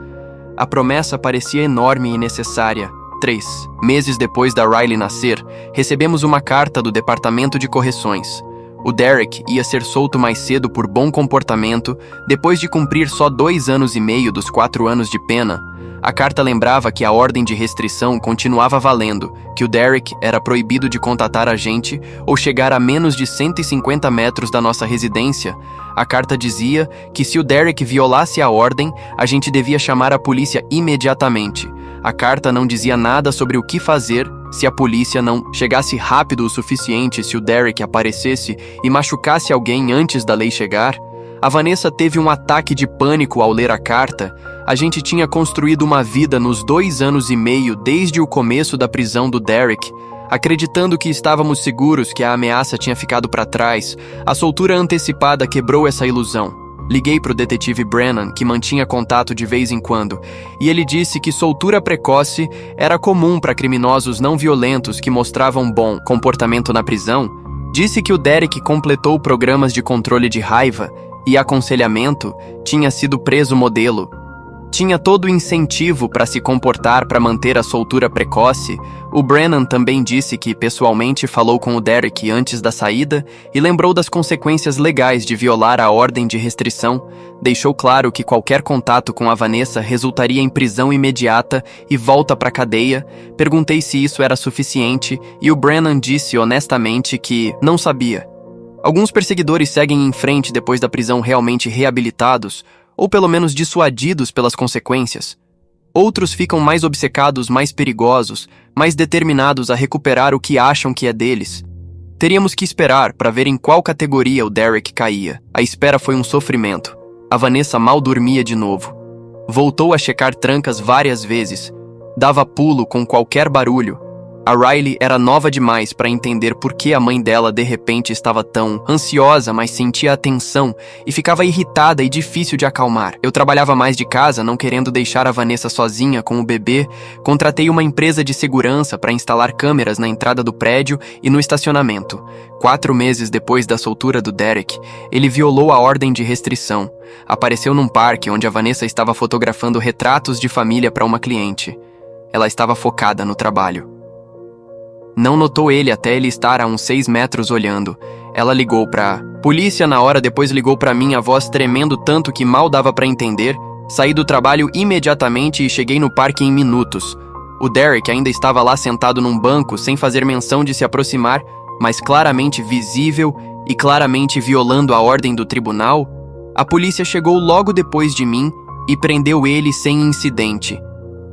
A promessa parecia enorme e necessária. 3 meses depois da Riley nascer, recebemos uma carta do Departamento de Correções. O Derek ia ser solto mais cedo por bom comportamento, depois de cumprir só 2 anos e meio dos 4 anos de pena. A carta lembrava que a ordem de restrição continuava valendo, que o Derek era proibido de contatar a gente ou chegar a menos de 150 metros da nossa residência. A carta dizia que se o Derek violasse a ordem, a gente devia chamar a polícia imediatamente. A carta não dizia nada sobre o que fazer se a polícia não chegasse rápido o suficiente, se o Derek aparecesse e machucasse alguém antes da lei chegar. A Vanessa teve um ataque de pânico ao ler a carta. A gente tinha construído uma vida nos 2 anos e meio desde o começo da prisão do Derek, acreditando que estávamos seguros, que a ameaça tinha ficado para trás. A soltura antecipada quebrou essa ilusão. Liguei para o detetive Brennan, que mantinha contato de vez em quando, e ele disse que soltura precoce era comum para criminosos não violentos que mostravam bom comportamento na prisão. Disse que o Derek completou programas de controle de raiva e aconselhamento, tinha sido preso modelo. Tinha todo o incentivo para se comportar para manter a soltura precoce. O Brennan também disse que pessoalmente falou com o Derek antes da saída e lembrou das consequências legais de violar a ordem de restrição. Deixou claro que qualquer contato com a Vanessa resultaria em prisão imediata e volta para a cadeia. Perguntei se isso era suficiente e o Brennan disse honestamente que não sabia. Alguns perseguidores seguem em frente depois da prisão realmente reabilitados, ou pelo menos dissuadidos pelas consequências. Outros ficam mais obcecados, mais perigosos, mais determinados a recuperar o que acham que é deles. Teríamos que esperar para ver em qual categoria o Derek caía. A espera foi um sofrimento. A Vanessa mal dormia de novo. Voltou a checar trancas várias vezes. Dava pulo com qualquer barulho. A Riley era nova demais para entender por que a mãe dela de repente estava tão ansiosa, mas sentia a tensão e ficava irritada e difícil de acalmar. Eu trabalhava mais de casa, não querendo deixar a Vanessa sozinha com o bebê. Contratei uma empresa de segurança para instalar câmeras na entrada do prédio e no estacionamento. 4 meses depois da soltura do Derek, ele violou a ordem de restrição. Apareceu num parque onde a Vanessa estava fotografando retratos de família para uma cliente. Ela estava focada no trabalho. Não notou ele até ele estar a uns 6 metros olhando. Ela ligou pra polícia na hora, depois ligou pra mim, a voz tremendo tanto que mal dava pra entender. Saí do trabalho imediatamente e cheguei no parque em minutos. O Derek ainda estava lá sentado num banco, sem fazer menção de se aproximar, mas claramente visível e claramente violando a ordem do tribunal. A polícia chegou logo depois de mim e prendeu ele sem incidente.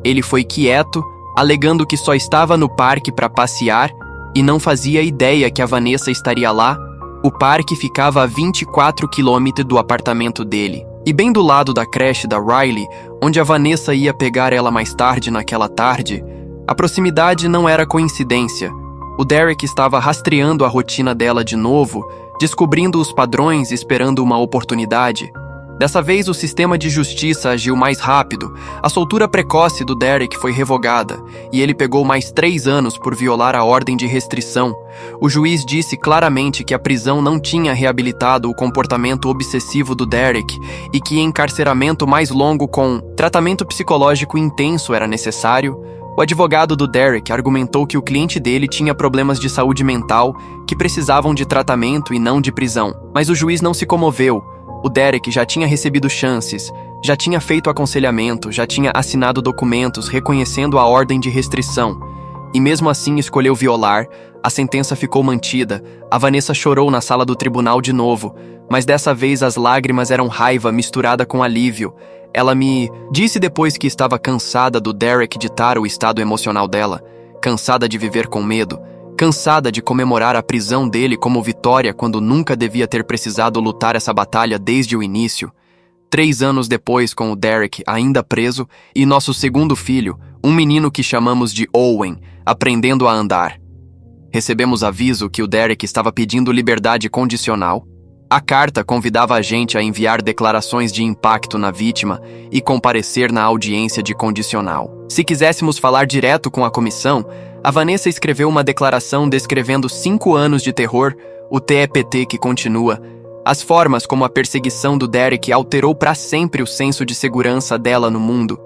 Ele foi quieto, alegando que só estava no parque para passear e não fazia ideia que a Vanessa estaria lá. O parque ficava a 24 quilômetros do apartamento dele, e bem do lado da creche da Riley, onde a Vanessa ia pegar ela mais tarde naquela tarde. A proximidade não era coincidência. O Derek estava rastreando a rotina dela de novo, descobrindo os padrões, esperando uma oportunidade. Dessa vez, o sistema de justiça agiu mais rápido. A soltura precoce do Derek foi revogada, e ele pegou mais 3 anos por violar a ordem de restrição. O juiz disse claramente que a prisão não tinha reabilitado o comportamento obsessivo do Derek e que encarceramento mais longo com tratamento psicológico intenso era necessário. O advogado do Derek argumentou que o cliente dele tinha problemas de saúde mental que precisavam de tratamento e não de prisão. Mas o juiz não se comoveu. O Derek já tinha recebido chances, já tinha feito aconselhamento, já tinha assinado documentos reconhecendo a ordem de restrição. E mesmo assim escolheu violar. A sentença ficou mantida. A Vanessa chorou na sala do tribunal de novo, mas dessa vez as lágrimas eram raiva misturada com alívio. Ela me disse depois que estava cansada do Derek ditar o estado emocional dela, cansada de viver com medo, cansada de comemorar a prisão dele como vitória quando nunca devia ter precisado lutar essa batalha desde o início. 3 anos depois, com o Derek ainda preso, e nosso segundo filho, um menino que chamamos de Owen, aprendendo a andar. Recebemos aviso que o Derek estava pedindo liberdade condicional. A carta convidava a gente a enviar declarações de impacto na vítima e comparecer na audiência de condicional. Se quiséssemos falar direto com a comissão, a Vanessa escreveu uma declaração descrevendo 5 anos de terror, o TEPT que continua, as formas como a perseguição do Derek alterou para sempre o senso de segurança dela no mundo.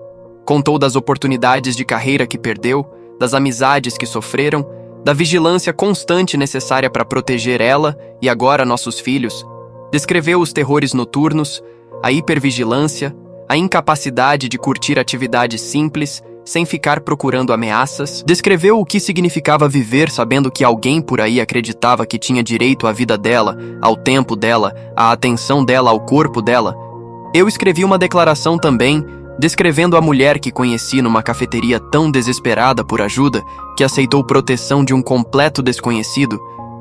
Contou das oportunidades de carreira que perdeu, das amizades que sofreram, da vigilância constante necessária para proteger ela e agora nossos filhos. Descreveu os terrores noturnos, a hipervigilância, a incapacidade de curtir atividades simples, sem ficar procurando ameaças. Descreveu o que significava viver sabendo que alguém por aí acreditava que tinha direito à vida dela, ao tempo dela, à atenção dela, ao corpo dela. Eu escrevi uma declaração também, descrevendo a mulher que conheci numa cafeteria tão desesperada por ajuda que aceitou proteção de um completo desconhecido.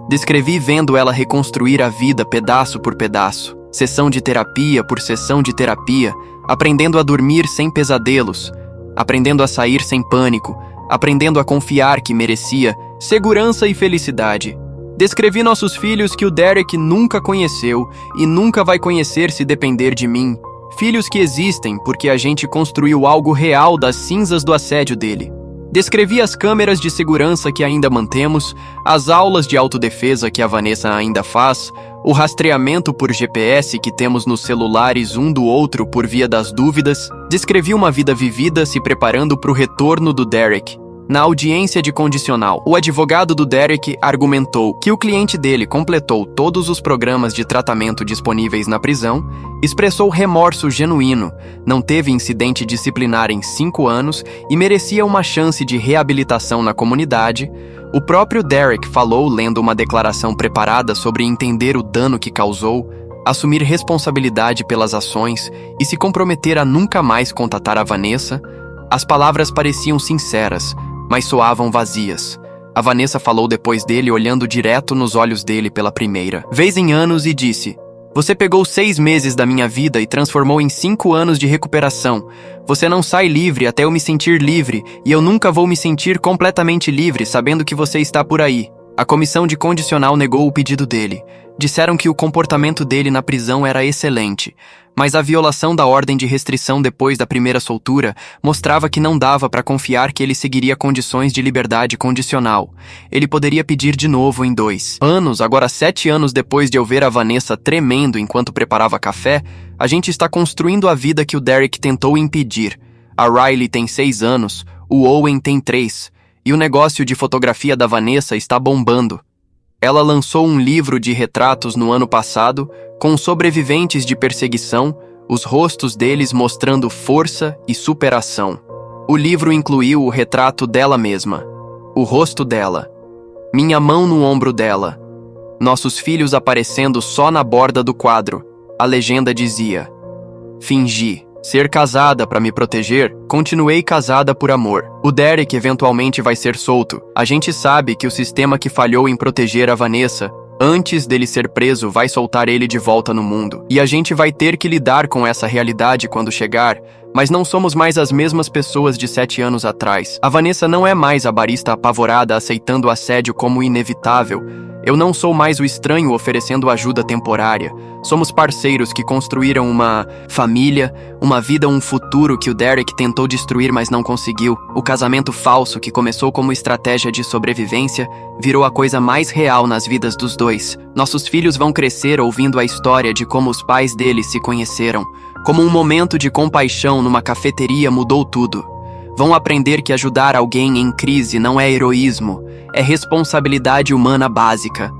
Descrevi vendo ela reconstruir a vida pedaço por pedaço, sessão de terapia por sessão de terapia, aprendendo a dormir sem pesadelos, aprendendo a sair sem pânico, aprendendo a confiar que merecia segurança e felicidade. Descrevi nossos filhos que o Derek nunca conheceu e nunca vai conhecer se depender de mim. Filhos que existem porque a gente construiu algo real das cinzas do assédio dele. Descrevi as câmeras de segurança que ainda mantemos, as aulas de autodefesa que a Vanessa ainda faz, o rastreamento por GPS que temos nos celulares um do outro por via das dúvidas. Descrevi uma vida vivida se preparando para o retorno do Derek. Na audiência de condicional, o advogado do Derek argumentou que o cliente dele completou todos os programas de tratamento disponíveis na prisão, expressou remorso genuíno, não teve incidente disciplinar em 5 anos e merecia uma chance de reabilitação na comunidade. O próprio Derek falou lendo uma declaração preparada sobre entender o dano que causou, assumir responsabilidade pelas ações e se comprometer a nunca mais contatar a Vanessa. As palavras pareciam sinceras, mas soavam vazias. A Vanessa falou depois dele olhando direto nos olhos dele pela primeira vez em anos e disse: "Você pegou 6 meses da minha vida e transformou em 5 anos de recuperação. Você não sai livre até eu me sentir livre, e eu nunca vou me sentir completamente livre sabendo que você está por aí." A comissão de condicional negou o pedido dele. Disseram que o comportamento dele na prisão era excelente, mas a violação da ordem de restrição depois da primeira soltura mostrava que não dava para confiar que ele seguiria condições de liberdade condicional. Ele poderia pedir de novo em 2 anos, agora 7 anos depois de eu ver a Vanessa tremendo enquanto preparava café, a gente está construindo a vida que o Derek tentou impedir. A Riley tem 6 anos, o Owen tem 3, e o negócio de fotografia da Vanessa está bombando. Ela lançou um livro de retratos no ano passado, com sobreviventes de perseguição, os rostos deles mostrando força e superação. O livro incluiu o retrato dela mesma, o rosto dela, minha mão no ombro dela, nossos filhos aparecendo só na borda do quadro. A legenda dizia: "Fingi ser casada para me proteger, continuei casada por amor. O Derek eventualmente vai ser solto. A gente sabe que o sistema que falhou em proteger a Vanessa antes dele ser preso vai soltar ele de volta no mundo. E a gente vai ter que lidar com essa realidade quando chegar, Mas não somos mais as mesmas pessoas de 7 anos atrás. A Vanessa não é mais a barista apavorada aceitando o assédio como inevitável. Eu não sou mais o estranho oferecendo ajuda temporária. Somos parceiros que construíram uma família, uma vida, um futuro que o Derek tentou destruir, mas não conseguiu. O casamento falso, que começou como estratégia de sobrevivência, virou a coisa mais real nas vidas dos dois. Nossos filhos vão crescer ouvindo a história de como os pais deles se conheceram. Como um momento de compaixão numa cafeteria mudou tudo. Vão aprender que ajudar alguém em crise não é heroísmo, é responsabilidade humana básica.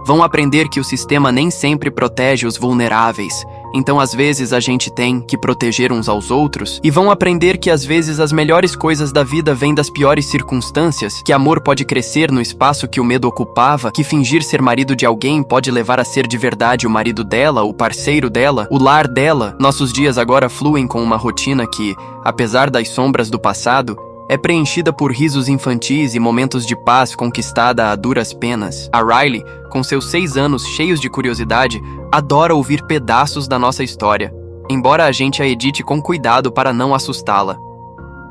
Vão aprender que o sistema nem sempre protege os vulneráveis, então às vezes a gente tem que proteger uns aos outros. E vão aprender que às vezes as melhores coisas da vida vêm das piores circunstâncias, que amor pode crescer no espaço que o medo ocupava, que fingir ser marido de alguém pode levar a ser de verdade o marido dela, o parceiro dela, o lar dela. Nossos dias agora fluem com uma rotina que, apesar das sombras do passado, é preenchida por risos infantis e momentos de paz conquistada a duras penas. A Riley, com seus 6 anos cheios de curiosidade, adora ouvir pedaços da nossa história, embora a gente a edite com cuidado para não assustá-la.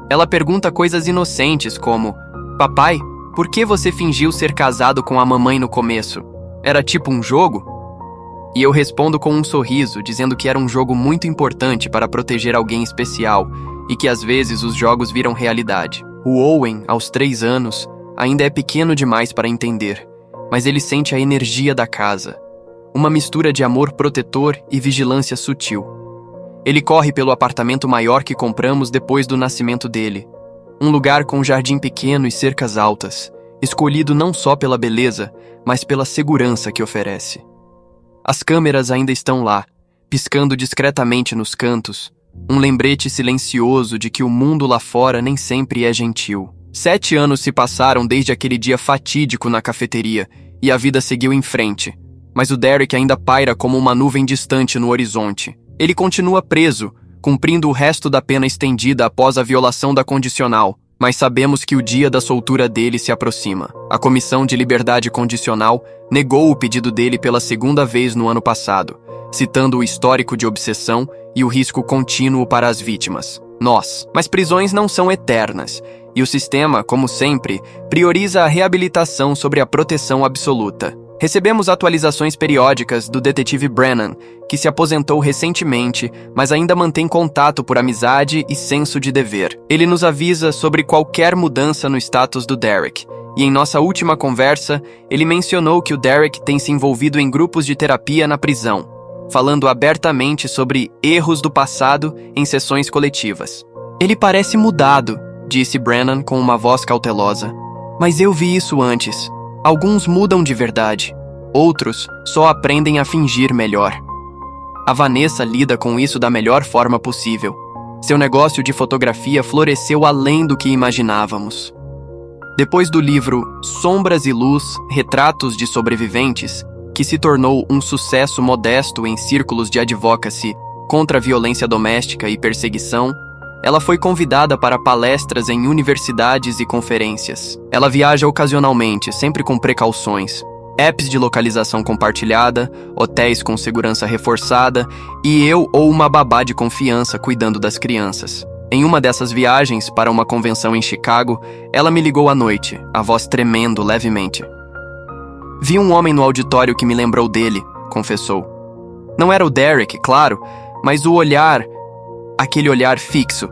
Ela pergunta coisas inocentes como: "Papai, por que você fingiu ser casado com a mamãe no começo? Era tipo um jogo?" E eu respondo com um sorriso, dizendo que era um jogo muito importante para proteger alguém especial, e que às vezes os jogos viram realidade. O Owen, aos 3 anos, ainda é pequeno demais para entender, mas ele sente a energia da casa. Uma mistura de amor protetor e vigilância sutil. Ele corre pelo apartamento maior que compramos depois do nascimento dele. Um lugar com jardim pequeno e cercas altas, escolhido não só pela beleza, mas pela segurança que oferece. As câmeras ainda estão lá, piscando discretamente nos cantos, um lembrete silencioso de que o mundo lá fora nem sempre é gentil. 7 anos se passaram desde aquele dia fatídico na cafeteria, e a vida seguiu em frente. Mas o Derek ainda paira como uma nuvem distante no horizonte. Ele continua preso, cumprindo o resto da pena estendida após a violação da condicional, mas sabemos que o dia da soltura dele se aproxima. A Comissão de Liberdade Condicional negou o pedido dele pela 2ª vez no ano passado, citando o histórico de obsessão e o risco contínuo para as vítimas. Mas prisões não são eternas, e o sistema, como sempre, prioriza a reabilitação sobre a proteção absoluta. Recebemos atualizações periódicas do detetive Brennan, que se aposentou recentemente, mas ainda mantém contato por amizade e senso de dever. Ele nos avisa sobre qualquer mudança no status do Derek, e em nossa última conversa, ele mencionou que o Derek tem se envolvido em grupos de terapia na prisão, falando abertamente sobre erros do passado em sessões coletivas. "Ele parece mudado", disse Brennan com uma voz cautelosa. "Mas eu vi isso antes. Alguns mudam de verdade. Outros só aprendem a fingir melhor." A Vanessa lida com isso da melhor forma possível. Seu negócio de fotografia floresceu além do que imaginávamos. Depois do livro Sombras e Luz, Retratos de Sobreviventes, que se tornou um sucesso modesto em círculos de advocacy contra a violência doméstica e perseguição, ela foi convidada para palestras em universidades e conferências. Ela viaja ocasionalmente, sempre com precauções. Apps de localização compartilhada, hotéis com segurança reforçada e eu ou uma babá de confiança cuidando das crianças. Em uma dessas viagens para uma convenção em Chicago, ela me ligou à noite, a voz tremendo levemente. "Vi um homem no auditório que me lembrou dele", confessou. Não era o Derek, claro, mas o olhar, aquele olhar fixo.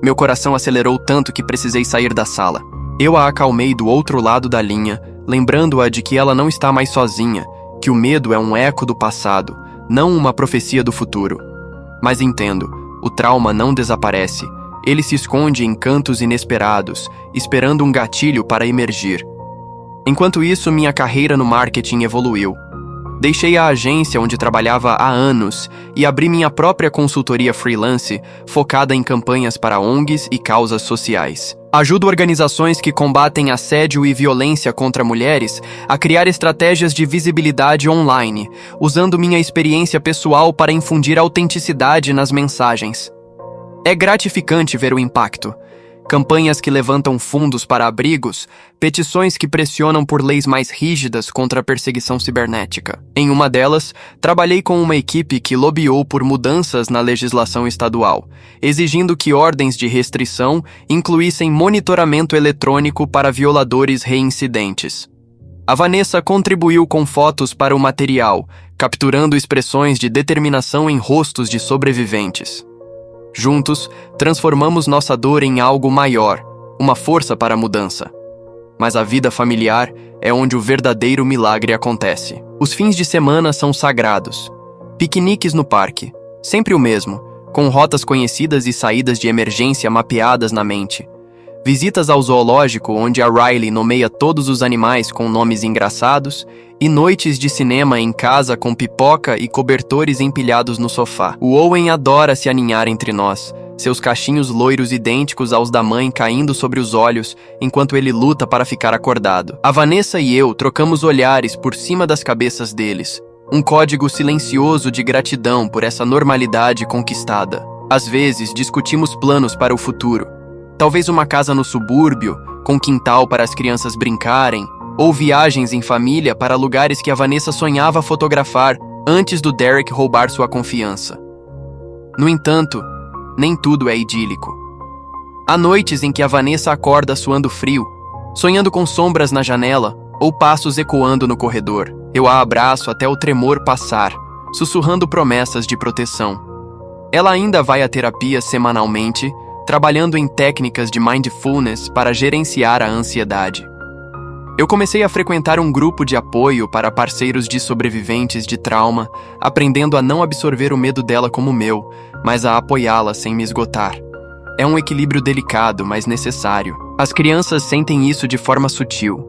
Meu coração acelerou tanto que precisei sair da sala. Eu a acalmei do outro lado da linha, lembrando-a de que ela não está mais sozinha, que o medo é um eco do passado, não uma profecia do futuro. Mas entendo, o trauma não desaparece. Ele se esconde em cantos inesperados, esperando um gatilho para emergir. Enquanto isso, minha carreira no marketing evoluiu. Deixei a agência onde trabalhava há anos e abri minha própria consultoria freelance, focada em campanhas para ONGs e causas sociais. Ajudo organizações que combatem assédio e violência contra mulheres a criar estratégias de visibilidade online, usando minha experiência pessoal para infundir autenticidade nas mensagens. É gratificante ver o impacto. campanhas que levantam fundos para abrigos, petições que pressionam por leis mais rígidas contra a perseguição cibernética. Em uma delas, trabalhei com uma equipe que lobiou por mudanças na legislação estadual, exigindo que ordens de restrição incluíssem monitoramento eletrônico para violadores reincidentes. A Vanessa contribuiu com fotos para o material, capturando expressões de determinação em rostos de sobreviventes. Juntos, transformamos nossa dor em algo maior, uma força para a mudança. Mas a vida familiar é onde o verdadeiro milagre acontece. Os fins de semana são sagrados. Piqueniques no parque, sempre o mesmo, com rotas conhecidas e saídas de emergência mapeadas na mente. Visitas ao zoológico, onde a Riley nomeia todos os animais com nomes engraçados, e noites de cinema em casa com pipoca e cobertores empilhados no sofá. O Owen adora se aninhar entre nós, seus cachinhos loiros idênticos aos da mãe caindo sobre os olhos enquanto ele luta para ficar acordado. A Vanessa e eu trocamos olhares por cima das cabeças deles, um código silencioso de gratidão por essa normalidade conquistada. Às vezes, discutimos planos para o futuro. Talvez uma casa no subúrbio, com quintal para as crianças brincarem, ou viagens em família para lugares que a Vanessa sonhava fotografar antes do Derek roubar sua confiança. No entanto, nem tudo é idílico. Há noites em que a Vanessa acorda suando frio, sonhando com sombras na janela ou passos ecoando no corredor. Eu a abraço até o tremor passar, sussurrando promessas de proteção. Ela ainda vai à terapia semanalmente, trabalhando em técnicas de mindfulness para gerenciar a ansiedade. Eu comecei a frequentar um grupo de apoio para parceiros de sobreviventes de trauma, aprendendo a não absorver o medo dela como meu, mas a apoiá-la sem me esgotar. É um equilíbrio delicado, mas necessário. As crianças sentem isso de forma sutil.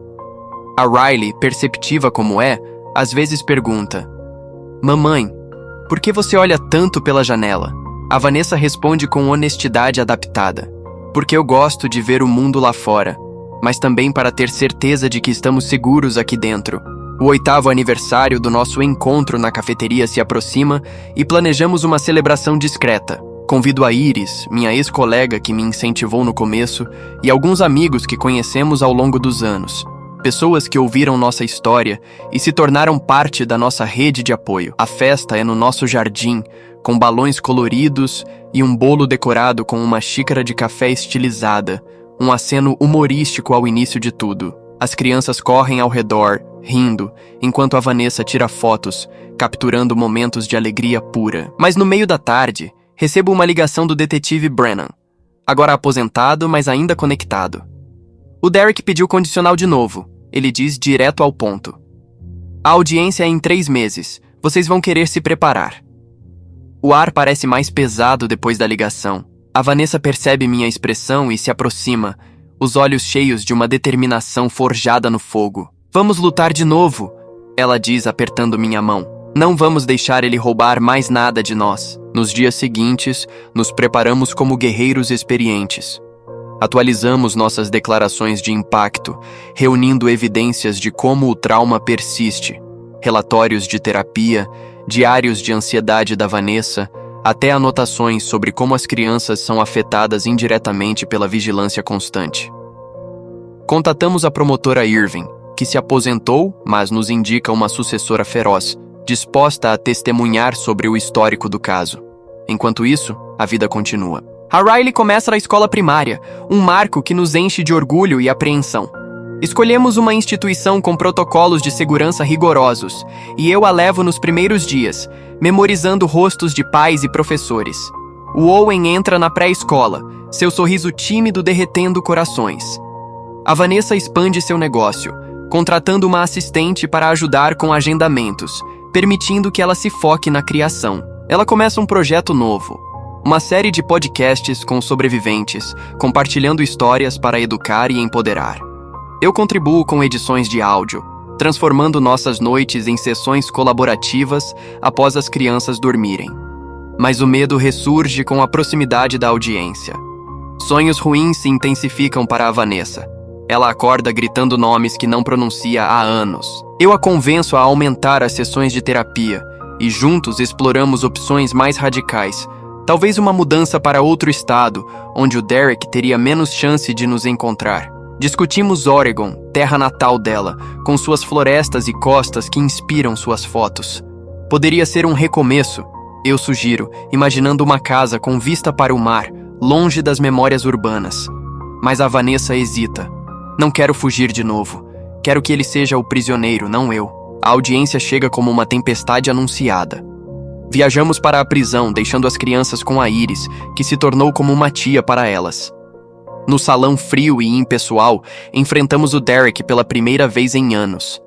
A Riley, perceptiva como é, às vezes pergunta: "Mamãe, por que você olha tanto pela janela?" A Vanessa responde com honestidade adaptada: "Porque eu gosto de ver o mundo lá fora, mas também para ter certeza de que estamos seguros aqui dentro." O 8º aniversário do nosso encontro na cafeteria se aproxima e planejamos uma celebração discreta. Convido a Iris, minha ex-colega que me incentivou no começo, e alguns amigos que conhecemos ao longo dos anos. Pessoas que ouviram nossa história e se tornaram parte da nossa rede de apoio. A festa é no nosso jardim, com balões coloridos e um bolo decorado com uma xícara de café estilizada, um aceno humorístico ao início de tudo. As crianças correm ao redor, rindo, enquanto a Vanessa tira fotos, capturando momentos de alegria pura. Mas no meio da tarde, recebo uma ligação do detetive Brennan, agora aposentado, mas ainda conectado. O Derek pediu condicional de novo. Ele diz direto ao ponto: "A audiência é em 3 meses. Vocês vão querer se preparar." O ar parece mais pesado depois da ligação. A Vanessa percebe minha expressão e se aproxima, os olhos cheios de uma determinação forjada no fogo. "Vamos lutar de novo," ela diz apertando minha mão. "Não vamos deixar ele roubar mais nada de nós." Nos dias seguintes, nos preparamos como guerreiros experientes. Atualizamos nossas declarações de impacto, reunindo evidências de como o trauma persiste, relatórios de terapia, diários de ansiedade da Vanessa, até anotações sobre como as crianças são afetadas indiretamente pela vigilância constante. Contatamos a promotora Irving, que se aposentou, mas nos indica uma sucessora feroz, disposta a testemunhar sobre o histórico do caso. Enquanto isso, a vida continua. A Riley começa na escola primária, um marco que nos enche de orgulho e apreensão. Escolhemos uma instituição com protocolos de segurança rigorosos, e eu a levo nos primeiros dias, memorizando rostos de pais e professores. O Owen entra na pré-escola, seu sorriso tímido derretendo corações. A Vanessa expande seu negócio, contratando uma assistente para ajudar com agendamentos, permitindo que ela se foque na criação. Ela começa um projeto novo, uma série de podcasts com sobreviventes, compartilhando histórias para educar e empoderar. Eu contribuo com edições de áudio, transformando nossas noites em sessões colaborativas após as crianças dormirem. Mas o medo ressurge com a proximidade da audiência. Sonhos ruins se intensificam para a Vanessa. Ela acorda gritando nomes que não pronuncia há anos. Eu a convenço a aumentar as sessões de terapia e juntos exploramos opções mais radicais, Talvez uma mudança para outro estado, onde o Derek teria menos chance de nos encontrar. Discutimos Oregon, terra natal dela, com suas florestas e costas que inspiram suas fotos. Poderia ser um recomeço, eu sugiro, imaginando uma casa com vista para o mar, longe das memórias urbanas. Mas a Vanessa hesita. Não quero fugir de novo. Quero que ele seja o prisioneiro, não eu. A audiência chega como uma tempestade anunciada. Viajamos para a prisão, deixando as crianças com a Iris, que se tornou como uma tia para elas. No salão frio e impessoal, enfrentamos o Derek pela primeira vez em anos.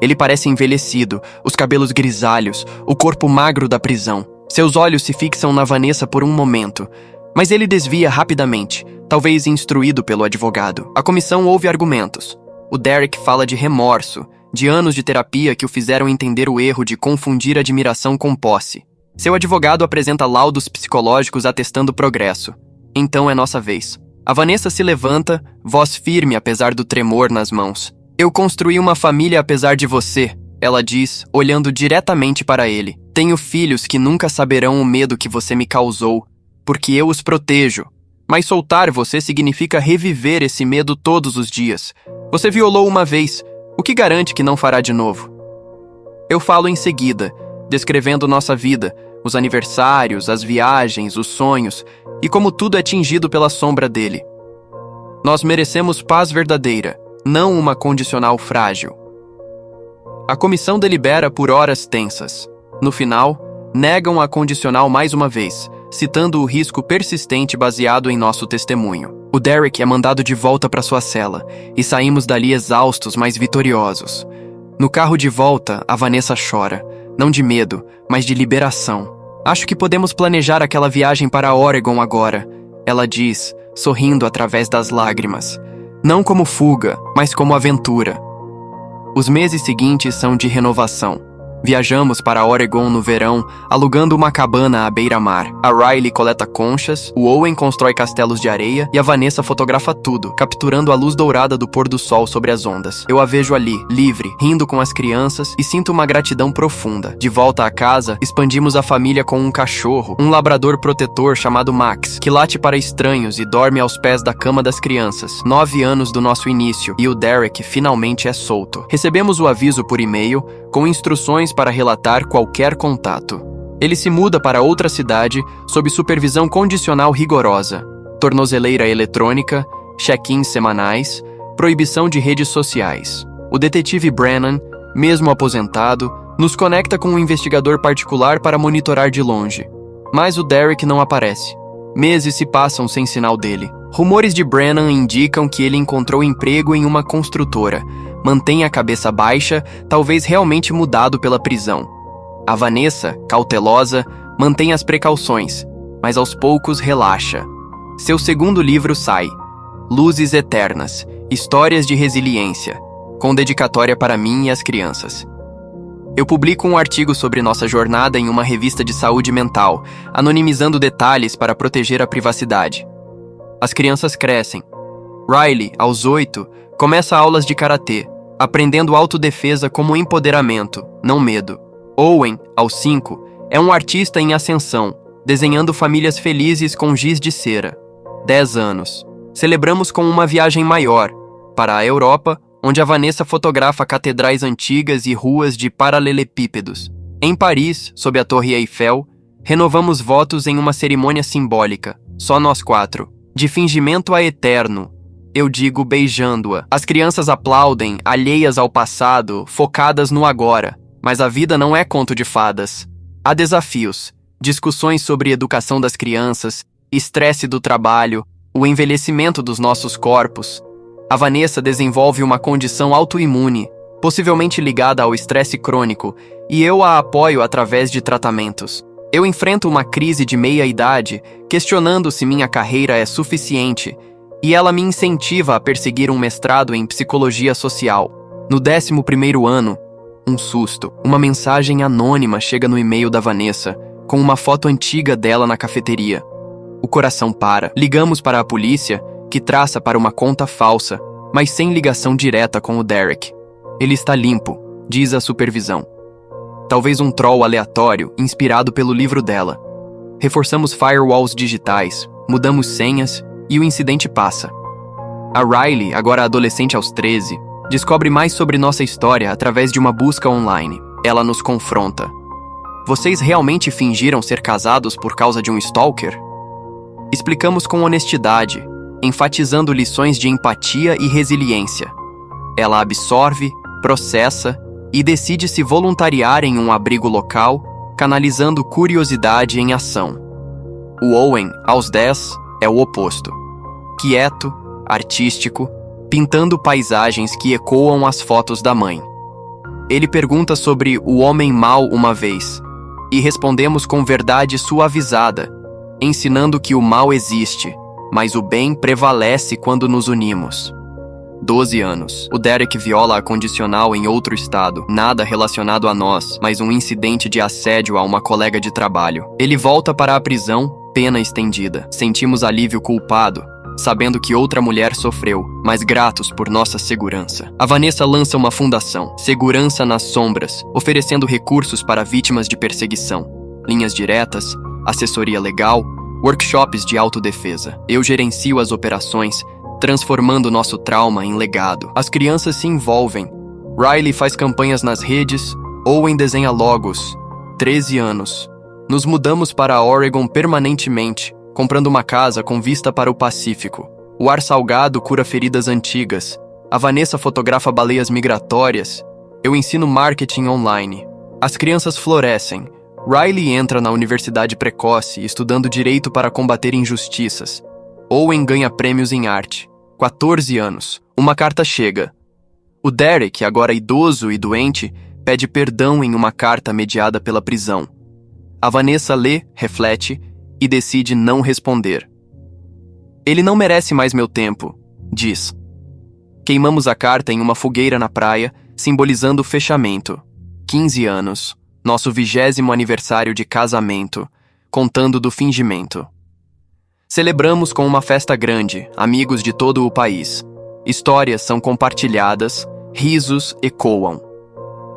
Ele parece envelhecido, os cabelos grisalhos, o corpo magro da prisão. Seus olhos se fixam na Vanessa por um momento, mas ele desvia rapidamente, talvez instruído pelo advogado. A comissão ouve argumentos. O Derek fala de remorso, de anos de terapia que o fizeram entender o erro de confundir admiração com posse. Seu advogado apresenta laudos psicológicos atestando progresso. Então é nossa vez. A Vanessa se levanta, voz firme apesar do tremor nas mãos. Eu construí uma família apesar de você, ela diz, olhando diretamente para ele. Tenho filhos que nunca saberão o medo que você me causou, porque eu os protejo. Mas soltar você significa reviver esse medo todos os dias. Você violou uma vez, o que garante que não fará de novo? Eu falo em seguida, descrevendo nossa vida, os aniversários, as viagens, os sonhos, e como tudo é tingido pela sombra dele. Nós merecemos paz verdadeira, não uma condicional frágil. A comissão delibera por horas tensas. No final, negam a condicional mais uma vez, citando o risco persistente baseado em nosso testemunho. O Derek é mandado de volta para sua cela, e saímos dali exaustos, mas vitoriosos. No carro de volta, a Vanessa chora, não de medo, mas de liberação. Acho que podemos planejar aquela viagem para Oregon agora, ela diz, sorrindo através das lágrimas. Não como fuga, mas como aventura. Os meses seguintes são de renovação. Viajamos para Oregon no verão, alugando uma cabana à beira-mar. A Riley coleta conchas, o Owen constrói castelos de areia e a Vanessa fotografa tudo, capturando a luz dourada do pôr do sol sobre as ondas. Eu a vejo ali, livre, rindo com as crianças e sinto uma gratidão profunda. De volta à casa, expandimos a família com um cachorro, um labrador protetor chamado Max, que late para estranhos e dorme aos pés da cama das crianças. 9 anos do nosso início e o Derek finalmente é solto. Recebemos o aviso por e-mail, com instruções para relatar qualquer contato. Ele se muda para outra cidade sob supervisão condicional rigorosa, tornozeleira eletrônica, check-ins semanais, proibição de redes sociais. O detetive Brennan, mesmo aposentado, nos conecta com um investigador particular para monitorar de longe. Mas o Derek não aparece. Meses se passam sem sinal dele. Rumores de Brennan indicam que ele encontrou emprego em uma construtora. Mantém a cabeça baixa, talvez realmente mudado pela prisão. A Vanessa, cautelosa, mantém as precauções, mas aos poucos relaxa. Seu segundo livro sai, Luzes Eternas, Histórias de Resiliência, com dedicatória para mim e as crianças. Eu publico um artigo sobre nossa jornada em uma revista de saúde mental, anonimizando detalhes para proteger a privacidade. As crianças crescem. Riley, aos 8, começa aulas de karatê, aprendendo autodefesa como empoderamento, não medo. Owen, aos 5, é um artista em ascensão, desenhando famílias felizes com giz de cera. 10 anos. Celebramos com uma viagem maior, para a Europa, onde a Vanessa fotografa catedrais antigas e ruas de paralelepípedos. Em Paris, sob a Torre Eiffel, renovamos votos em uma cerimônia simbólica, só nós 4, de fingimento a eterno. Eu digo beijando-a. As crianças aplaudem, alheias ao passado, focadas no agora. Mas a vida não é conto de fadas. Há desafios, discussões sobre educação das crianças, estresse do trabalho, o envelhecimento dos nossos corpos. A Vanessa desenvolve uma condição autoimune, possivelmente ligada ao estresse crônico, e eu a apoio através de tratamentos. Eu enfrento uma crise de meia-idade, questionando se minha carreira é suficiente, e ela me incentiva a perseguir um mestrado em psicologia social. No 11º ano, um susto. Uma mensagem anônima chega no e-mail da Vanessa, com uma foto antiga dela na cafeteria. O coração para. Ligamos para a polícia, que traça para uma conta falsa, mas sem ligação direta com o Derek. Ele está limpo, diz a supervisão. Talvez um troll aleatório, inspirado pelo livro dela. Reforçamos firewalls digitais, mudamos senhas e o incidente passa. A Riley, agora adolescente aos 13, descobre mais sobre nossa história através de uma busca online. Ela nos confronta. Vocês realmente fingiram ser casados por causa de um stalker? Explicamos com honestidade, enfatizando lições de empatia e resiliência. Ela absorve, processa e decide se voluntariar em um abrigo local, canalizando curiosidade em ação. O Owen, aos 10, é o oposto. Quieto, artístico, pintando paisagens que ecoam as fotos da mãe. Ele pergunta sobre o homem mau uma vez, e respondemos com verdade suavizada, ensinando que o mal existe, mas o bem prevalece quando nos unimos. 12 anos. O Derek viola a condicional em outro estado, nada relacionado a nós, mas um incidente de assédio a uma colega de trabalho. Ele volta para a prisão, pena estendida. Sentimos alívio culpado, sabendo que outra mulher sofreu, mas gratos por nossa segurança. A Vanessa lança uma fundação, Segurança nas Sombras, oferecendo recursos para vítimas de perseguição, linhas diretas, assessoria legal, workshops de autodefesa. Eu gerencio as operações, transformando nosso trauma em legado. As crianças se envolvem. Riley faz campanhas nas redes, Owen desenha logos. 13 anos. Nos mudamos para Oregon permanentemente, comprando uma casa com vista para o Pacífico. O ar salgado cura feridas antigas. A Vanessa fotografa baleias migratórias. Eu ensino marketing online. As crianças florescem. Riley entra na universidade precoce, estudando direito para combater injustiças. Owen ganha prêmios em arte. 14 anos. Uma carta chega. O Derek, agora idoso e doente, pede perdão em uma carta mediada pela prisão. A Vanessa lê, reflete e decide não responder. Ele não merece mais meu tempo, diz. Queimamos a carta em uma fogueira na praia, simbolizando o fechamento. 15 anos. Nosso 20º aniversário de casamento, contando do fingimento. Celebramos com uma festa grande, amigos de todo o país. Histórias são compartilhadas, risos ecoam.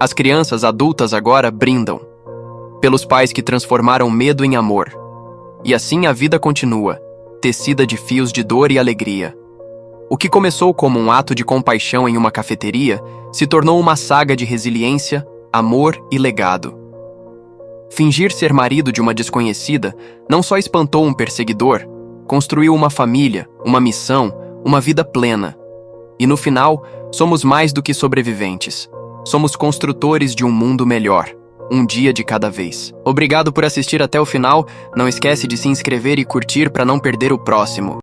As crianças adultas agora brindam. Pelos pais que transformaram medo em amor. E assim a vida continua, tecida de fios de dor e alegria. O que começou como um ato de compaixão em uma cafeteria se tornou uma saga de resiliência, amor e legado. Fingir ser marido de uma desconhecida não só espantou um perseguidor, construiu uma família, uma missão, uma vida plena. E no final, somos mais do que sobreviventes. Somos construtores de um mundo melhor, um dia de cada vez. Obrigado por assistir até o final. Não esquece de se inscrever e curtir para não perder o próximo.